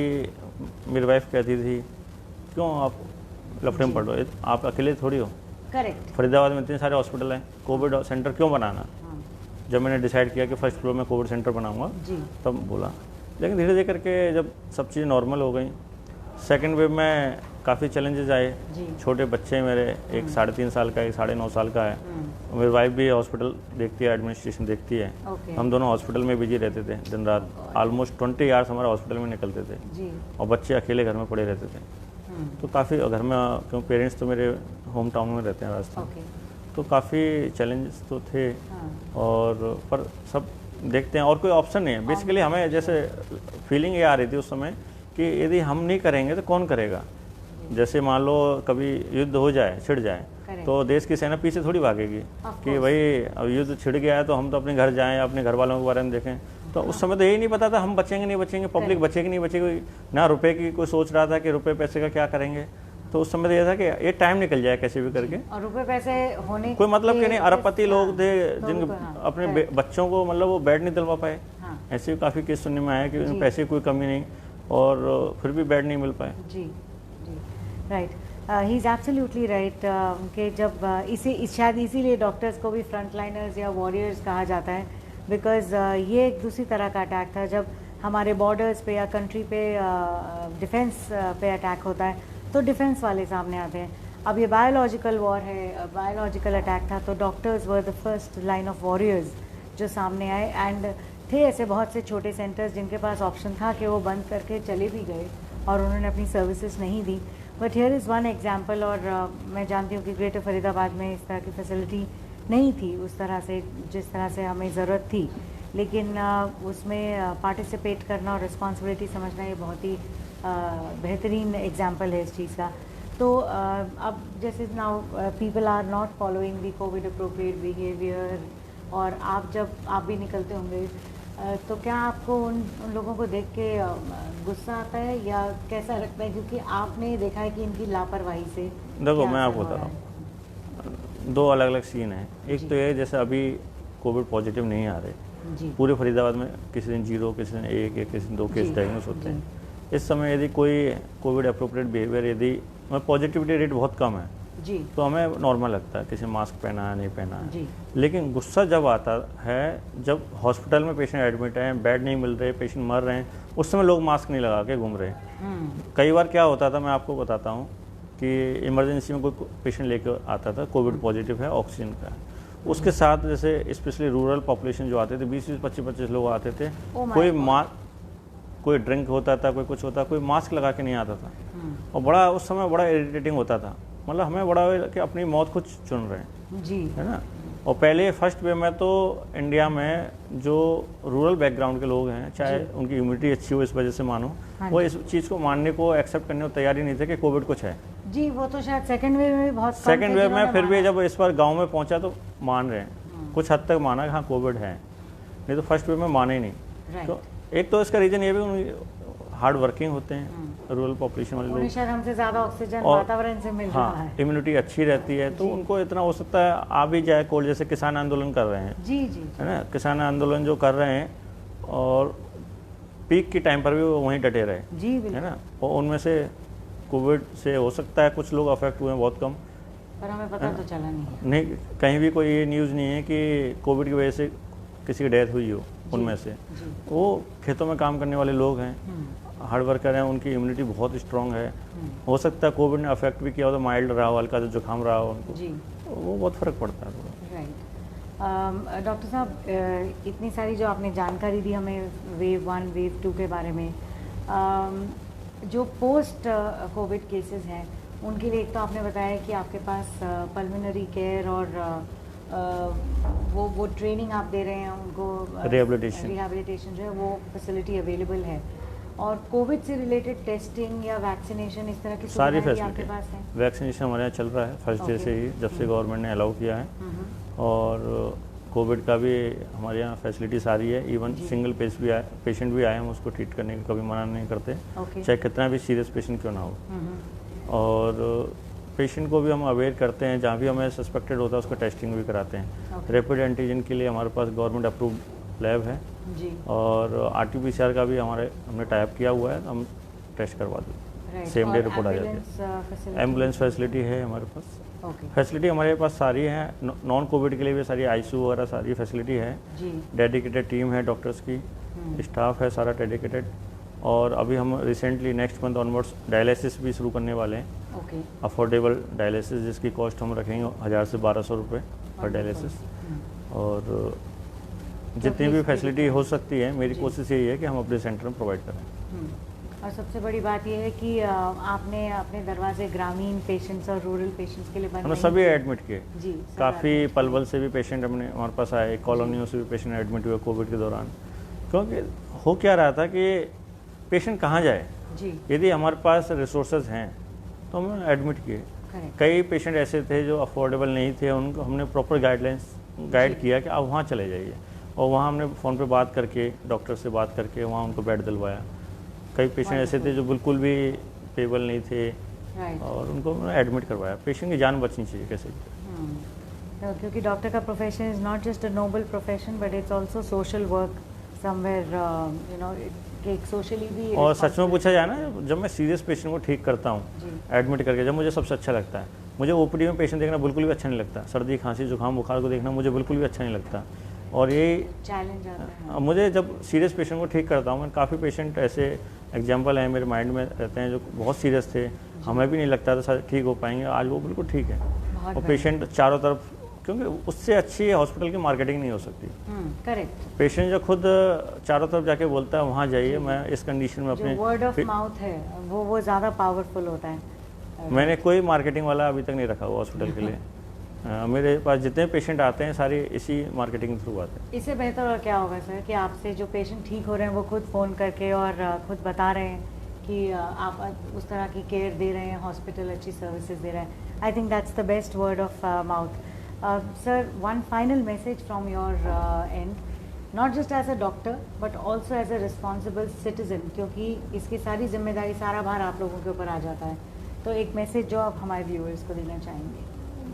[SPEAKER 2] मेरी वाइफ कहती थी क्यों आप लफड़े में पड़ो, आप अकेले थोड़ी हो।
[SPEAKER 1] करेक्ट,
[SPEAKER 2] फरीदाबाद में इतने सारे हॉस्पिटल हैं, कोविड सेंटर क्यों बनाना। जब मैंने डिसाइड किया कि फर्स्ट फ्लोर में कोविड सेंटर बनाऊंगा तब बोला, लेकिन धीरे धीरे करके जब सब चीज़ें नॉर्मल हो गई, सेकेंड वेव में काफ़ी चैलेंजेस आए। छोटे बच्चे मेरे, एक 3.5 साल का, एक 9.5 साल का है। मेरी वाइफ भी हॉस्पिटल देखती है, एडमिनिस्ट्रेशन देखती है। हम दोनों हॉस्पिटल में बिजी रहते थे दिन रात, ऑलमोस्ट 20 आवर्स हमारे हॉस्पिटल में निकलते थे, और बच्चे अकेले घर में पड़े रहते थे। तो काफ़ी घर में, क्यों पेरेंट्स तो मेरे होम टाउन में रहते हैं राजस्थान, तो काफ़ी चैलेंजेस तो थे। और पर सब देखते हैं, और कोई ऑप्शन नहीं है बेसिकली। हमें जैसे फीलिंग ये आ रही थी उस समय कि यदि हम नहीं करेंगे तो कौन करेगा। जैसे मान लो कभी युद्ध हो जाए, छिड़ जाए, तो देश की सेना पीछे थोड़ी भागेगी कि भाई अब युद्ध छिड़ गया है तो हम तो अपने घर जाएं, अपने घर वालों के बारे में देखें। तो उस समय तो यही नहीं पता था हम बचेंगे नहीं बचेंगे, पब्लिक बचेगी नहीं बचेगी, ना रुपए की कोई सोच रहा था कि रुपए पैसे का क्या करेंगे। तो उस समय तो यह था कि ये टाइम निकल जाए कैसे भी करके, और
[SPEAKER 1] रुपए पैसे होने
[SPEAKER 2] कोई मतलब कि नहीं। अरबपति लोग थे जिनके अपने बच्चों को मतलब वो बेड नहीं दिलवा पाए। ऐसे भी काफ़ी केस सुनने में आया कि उनमें पैसे की कोई कमी नहीं और फिर भी बेड नहीं मिल पाए।
[SPEAKER 1] जी, right, he is absolutely right कि जब शायद इसीलिए डॉक्टर्स को भी फ्रंट लाइनर्स या वॉरियर्स कहा जाता है, बिकॉज ये एक दूसरी तरह का अटैक था। जब हमारे बॉर्डर्स पे या कंट्री पे डिफेंस पे अटैक होता है तो डिफेंस वाले सामने आते हैं। अब ये बायोलॉजिकल वॉर है, बायोलॉजिकल अटैक था, तो doctors were the first line of warriors जो सामने आए। एंड थे ऐसे बहुत से छोटे सेंटर्स जिनके पास ऑप्शन था कि वो बंद करके चले भी गए और उन्होंने अपनी सर्विसेज नहीं दी। But here is one example, और मैं जानती हूँ कि ग्रेटर फरीदाबाद में इस तरह की फैसिलिटी नहीं थी उस तरह से जिस तरह से हमें ज़रूरत थी, लेकिन उसमें पार्टिसिपेट करना और रिस्पॉन्सिबिलिटी समझना ये बहुत ही बेहतरीन एग्जांपल है इस चीज़ का। तो अब जैसे now people are not following the COVID appropriate behaviour, और आप भी निकलते होंगे, तो क्या आपको उन लोगों को देख के गुस्सा आता है या कैसा लगता है, क्योंकि आपने देखा है कि इनकी लापरवाही से?
[SPEAKER 2] देखो मैं आपको बता रहा हूँ, दो अलग अलग सीन है। एक तो ये जैसे अभी कोविड पॉजिटिव नहीं आ रहे पूरे फरीदाबाद में, किसी दिन 0, किसी दिन 1 किसी दिन 2 केस डायग्नोस होते हैं। इस समय यदि कोई कोविड अप्रोप्रिएट बिहेवियर, यदि पॉजिटिविटी रेट बहुत कम है जी, तो हमें नॉर्मल लगता है, किसी मास्क पहना है नहीं पहना है। लेकिन गुस्सा जब आता है जब हॉस्पिटल में पेशेंट एडमिट हैं, बेड नहीं मिल रहे, पेशेंट मर रहे हैं, उस समय लोग मास्क नहीं लगा के घूम रहे हैं। कई बार क्या होता था, मैं आपको बताता हूँ कि इमरजेंसी में कोई पेशेंट लेकर आता था, कोविड पॉजिटिव है, ऑक्सीजन का, उसके साथ जैसे स्पेशली रूरल पॉपुलेशन जो आते थे, 20-20, 25-25 लोग आते थे, कोई ड्रिंक होता था, कोई कुछ होता, कोई मास्क लगा के नहीं आता था, और बड़ा उस समय बड़ा इरिटेटिंग होता था। मतलब हमें बड़ा कि अपनी मौत खुद चुन रहे हैं जी, है ना। और पहले फर्स्ट वेव में तो इंडिया में जो रूरल बैकग्राउंड के लोग हैं, चाहे उनकी इम्यूनिटी अच्छी हो इस वजह से मानो, वो इस चीज़ को मानने को एक्सेप्ट करने को तैयार ही नहीं थे कि कोविड कुछ है
[SPEAKER 1] जी। वो तो शायद सेकंड वेव में बहुत
[SPEAKER 2] सेकंड वेव में फिर भी जब इस बार गाँव में पहुँचा तो मान रहे हैं, कुछ हद तक माना कि हाँ कोविड है। नहीं तो फर्स्ट वेव में माने ही नहीं।
[SPEAKER 1] राइट।
[SPEAKER 2] तो एक तो इसका रीज़न ये भी हार्ड वर्किंग होते हैं रूरल पॉपुलेशन वाले
[SPEAKER 1] उन्हें
[SPEAKER 2] लोग,
[SPEAKER 1] शायद हमसे ज़्यादा ऑक्सीजन
[SPEAKER 2] और
[SPEAKER 1] वातावरण से मिल रहा
[SPEAKER 2] हाँ
[SPEAKER 1] है।
[SPEAKER 2] इम्यूनिटी अच्छी रहती है, तो
[SPEAKER 1] जी।
[SPEAKER 2] उनको इतना हो सकता है आ भी जाए कोल्ड, जैसे किसान आंदोलन कर रहे हैं,
[SPEAKER 1] जी जी
[SPEAKER 2] है ना, किसान आंदोलन जो कर रहे हैं और पीक के टाइम पर भी वो वहीं डटे रहे,
[SPEAKER 1] जी
[SPEAKER 2] है
[SPEAKER 1] बिल्कुल।
[SPEAKER 2] ना, और उनमें से कोविड से हो सकता है कुछ लोग अफेक्ट हुए हैं, बहुत कम।
[SPEAKER 1] पर हमें पता तो चला नहीं है।
[SPEAKER 2] नहीं, कहीं भी कोई ये न्यूज़ नहीं है कि कोविड की वजह से किसी की डेथ हुई हो उनमें से।
[SPEAKER 1] जी।
[SPEAKER 2] वो खेतों में काम करने वाले लोग हैं, हार्ड वर्कर हैं, उनकी इम्यूनिटी बहुत स्ट्रांग है। हो सकता है कोविड ने अफेक्ट भी किया हो, तो माइल्ड रहा हो, हल्का सा जुकाम रहा हो उनको,
[SPEAKER 1] जी
[SPEAKER 2] तो वो बहुत फ़र्क पड़ता है थोड़ा।
[SPEAKER 1] राइट। डॉक्टर साहब, इतनी सारी जो आपने जानकारी दी हमें वेव 1 वेव 2 के बारे में, जो पोस्ट कोविड केसेस हैं उनके लिए एक तो आपने बताया कि आपके पास पल्मोनरी केयर और वो ट्रेनिंग आप दे रहे हैं उनको, रिहैबिलिटेशन जो है वो फैसिलिटी अवेलेबल है, और कोविड से रिलेटेड टेस्टिंग या वैक्सीनेशन इस तरह की
[SPEAKER 2] सारी
[SPEAKER 1] सुविधाएं भी आपके
[SPEAKER 2] फैसिलिटी,
[SPEAKER 1] पास हैं?
[SPEAKER 2] वैक्सीनेशन हमारे यहाँ चल रहा है फर्स्ट डे से ही, जब से गवर्नमेंट ने अलाउ किया है। और कोविड का भी हमारे यहाँ फैसिलिटी सारी है। इवन सिंगल पेशेंट भी आए, हम उसको ट्रीट करने का कभी मना नहीं करते,
[SPEAKER 1] ओके।
[SPEAKER 2] चाहे कितना भी सीरियस पेशेंट क्यों ना हो। और पेशेंट को भी हम अवेयर करते हैं, जहाँ भी हमें सस्पेक्टेड होता है उसका टेस्टिंग भी कराते हैं।
[SPEAKER 1] ओके।
[SPEAKER 2] रैपिड एंटीजन के लिए हमारे पास गवर्नमेंट अप्रूव्ड लैब है,
[SPEAKER 1] जी
[SPEAKER 2] और RT-PCR का भी हमने टाइप किया हुआ है, हम टेस्ट करवा दें,
[SPEAKER 1] राइट।
[SPEAKER 2] सेम डे
[SPEAKER 1] और
[SPEAKER 2] रिपोर्ट आ जाती
[SPEAKER 1] एम्बुलेंस
[SPEAKER 2] है।
[SPEAKER 1] फैसिलिटी?
[SPEAKER 2] एम्बुलेंस फैसिलिटी है हमारे पास,
[SPEAKER 1] ओके
[SPEAKER 2] फैसिलिटी हमारे पास सारी है। नॉन कोविड के लिए भी सारी ICU वगैरह सारी फैसिलिटी है।
[SPEAKER 1] जी।
[SPEAKER 2] डेडिकेटेड टीम है डॉक्टर्स की, स्टाफ है सारा डेडिकेटेड। और अभी हम recently next month onwards dialysis भी शुरू करने वाले हैं,
[SPEAKER 1] ओके।
[SPEAKER 2] अफोर्डेबल डायलिसिस, जिसकी कॉस्ट हम रखेंगे 1000 से 1200 रुपये पर डायलिसिस। और जितनी भी फैसिलिटी हो सकती है, मेरी कोशिश यही है कि हम अपने सेंटर में प्रोवाइड करें।
[SPEAKER 1] और सबसे बड़ी बात यह है कि आपने अपने दरवाजे ग्रामीण पेशेंट्स और रूरल पेशेंट्स के लिए बंद
[SPEAKER 2] हमने
[SPEAKER 1] नहीं
[SPEAKER 2] सभी
[SPEAKER 1] किए।
[SPEAKER 2] एडमिट किए,
[SPEAKER 1] जी सब
[SPEAKER 2] काफ़ी पलवल से भी पेशेंट हमारे पास आए, कॉलोनियों से भी पेशेंट एडमिट हुए कोविड के दौरान। क्योंकि हो क्या रहा था कि पेशेंट कहाँ जाए,
[SPEAKER 1] जी
[SPEAKER 2] यदि हमारे पास रिसोर्सेज हैं तो हम एडमिट किए।
[SPEAKER 1] करेक्ट।
[SPEAKER 2] कई पेशेंट ऐसे थे जो अफोर्डेबल नहीं थे, उनको हमने प्रॉपर गाइड किया कि आप वहाँ चले जाइए, और वहाँ हमने फ़ोन पे बात करके, डॉक्टर से बात करके वहाँ उनको बेड दिलवाया। कई पेशेंट ऐसे थे जो बिल्कुल भी पेबल नहीं थे,
[SPEAKER 1] राइट।
[SPEAKER 2] और उनको एडमिट करवाया। पेशेंट की जान बचनी चाहिए कैसे भी।
[SPEAKER 1] तो क्योंकि डॉक्टर का profession is not just a noble profession but it's also social work somewhere, you know, एक सोशली भी।
[SPEAKER 2] और सच में पूछा जाए ना, जब मैं सीरियस पेशेंट को ठीक करता हूँ
[SPEAKER 1] जी
[SPEAKER 2] एडमिट करके, जब मुझे सबसे अच्छा लगता है, मुझे OPD में पेशेंट देखना बिल्कुल भी अच्छा नहीं लगता। सर्दी खांसी जुकाम बुखार को देखना मुझे बिल्कुल भी अच्छा नहीं लगता। और ये
[SPEAKER 1] चैलेंज आता है।
[SPEAKER 2] मुझे जब सीरियस पेशेंट को ठीक करता हूँ, मैं काफ़ी पेशेंट ऐसे एग्जांपल हैं मेरे माइंड में रहते हैं जो बहुत सीरियस थे, हमें भी नहीं लगता था सर ठीक हो पाएंगे, आज वो बिल्कुल ठीक है।
[SPEAKER 1] बहुत
[SPEAKER 2] और पेशेंट चारों तरफ, क्योंकि उससे अच्छी हॉस्पिटल की मार्केटिंग नहीं हो सकती।
[SPEAKER 1] करेक्ट।
[SPEAKER 2] पेशेंट जो खुद चारों तरफ जाके बोलता है वहाँ जाइए, मैं इस कंडीशन में
[SPEAKER 1] जो
[SPEAKER 2] अपने
[SPEAKER 1] वर्ड ऑफ माउथ है वो ज़्यादा पावरफुल होता है।
[SPEAKER 2] मैंने कोई मार्केटिंग वाला अभी तक नहीं रखा हुआ हॉस्पिटल के लिए। मेरे पास जितने पेशेंट आते हैं सारे इसी मार्केटिंग थ्रू आते हैं।
[SPEAKER 1] इससे बेहतर और क्या होगा सर कि आपसे जो पेशेंट ठीक हो रहे हैं वो खुद फ़ोन करके और खुद बता रहे हैं कि आप उस तरह की केयर दे रहे हैं, हॉस्पिटल अच्छी सर्विसेज दे रहे हैं। I think that's the best word of mouth. Sir, one final message from your end, not just as a doctor but also as a responsible citizen, क्योंकि इसकी सारी जिम्मेदारी, सारा भार आप लोगों के ऊपर आ जाता है। तो एक मैसेज जो आप हमारे व्यूअर्स को देना चाहेंगे।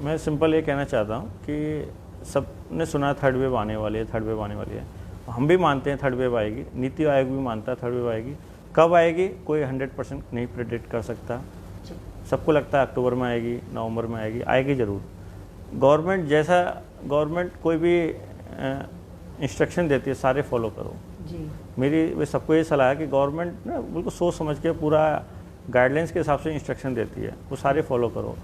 [SPEAKER 2] मैं सिंपल ये कहना चाहता हूँ कि सबने सुना थर्ड वेव आने वाली है, थर्ड वेव आने वाली है। हम भी मानते हैं थर्ड वेव आएगी, नीति आयोग भी मानता है थर्ड वेव आएगी। कब आएगी कोई 100% नहीं प्रेडिक्ट कर सकता। सबको लगता है अक्टूबर में आएगी, नवंबर में आएगी, आएगी ज़रूर। गवर्नमेंट कोई भी इंस्ट्रक्शन देती है सारे फॉलो करो।
[SPEAKER 1] जी
[SPEAKER 2] मेरी सबको ये सलाह है कि गवर्नमेंट ना बिल्कुल सोच समझ के पूरा गाइडलाइंस के हिसाब से इंस्ट्रक्शन देती है, वो सारे फॉलो करो।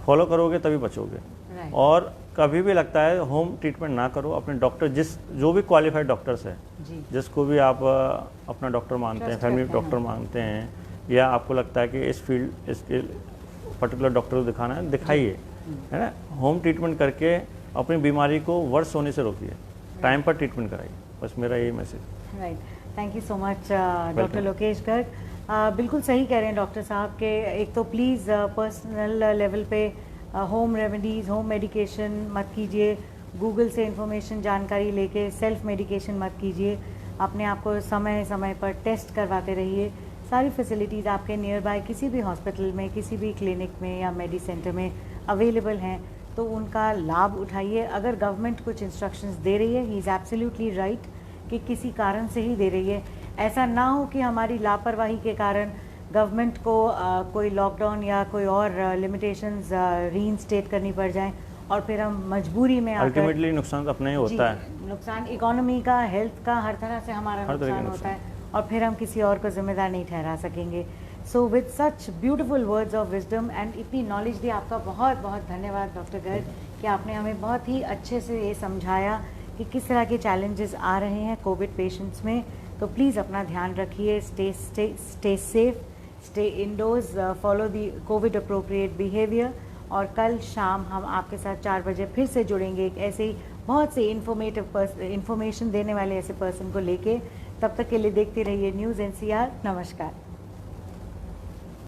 [SPEAKER 2] फॉलो करोगे तभी बचोगे।
[SPEAKER 1] राइट।
[SPEAKER 2] और कभी भी लगता है होम ट्रीटमेंट ना करो, अपने डॉक्टर जो भी क्वालिफाइड डॉक्टर्स है,
[SPEAKER 1] जी
[SPEAKER 2] जिसको भी आप अपना डॉक्टर मानते हैं,
[SPEAKER 1] Trust
[SPEAKER 2] फैमिली
[SPEAKER 1] करते हैं।
[SPEAKER 2] डॉक्टर मानते हैं, या आपको लगता है कि इस फील्ड इसके पर्टिकुलर डॉक्टर को दिखाना है, दिखाइए, है ना। होम ट्रीटमेंट करके अपनी बीमारी को वर्ष होने से रोकिए, टाइम पर ट्रीटमेंट कराइए। बस मेरा यही message.
[SPEAKER 1] Right, thank you so much doctor Lokesh Garg. बिल्कुल सही कह रहे हैं डॉक्टर साहब के, एक तो प्लीज़ पर्सनल लेवल पे होम रेमेडीज़, होम मेडिकेशन मत कीजिए, गूगल से इन्फॉर्मेशन जानकारी लेके सेल्फ मेडिकेशन मत कीजिए, अपने आप को समय समय पर टेस्ट करवाते रहिए। सारी फैसिलिटीज़ आपके नियर बाय किसी भी हॉस्पिटल में, किसी भी क्लिनिक में या मेडी सेंटर में अवेलेबल हैं, तो उनका लाभ उठाइए। अगर गवर्नमेंट कुछ इंस्ट्रक्शंस दे रही है, ही इज़ एब्सोल्युटली राइट कि किसी कारण से ही दे रही है। ऐसा ना हो कि हमारी लापरवाही के कारण गवर्नमेंट को कोई लॉकडाउन या कोई और लिमिटेशंस रीइंस्टेट करनी पड़ जाए और फिर हम मजबूरी में आकर
[SPEAKER 2] अल्टीमेटली नुकसान अपना ही होता है।
[SPEAKER 1] नुकसान इकोनॉमी का, हेल्थ का, हर तरह से हमारा नुकसान होता है और फिर हम किसी और को जिम्मेदार नहीं ठहरा सकेंगे। So with such beautiful words of wisdom and इतनी नॉलेज दी, आपका बहुत बहुत धन्यवाद डॉक्टर गर्ग कि आपने हमें बहुत ही अच्छे से ये समझाया कि किस तरह के चैलेंजेस आ रहे हैं कोविड पेशेंट्स में। तो प्लीज़ अपना ध्यान रखिए, stay safe, stay endorse, follow the Covid appropriate behaviour. और कल शाम हम आपके साथ 4 बजे फिर से जुड़ेंगे एक ऐसे ही बहुत से इन्फॉर्मेशन देने वाले ऐसे पर्सन को लेके। तब तक के लिए देखते रहिए न्यूज़ NCR। नमस्कार।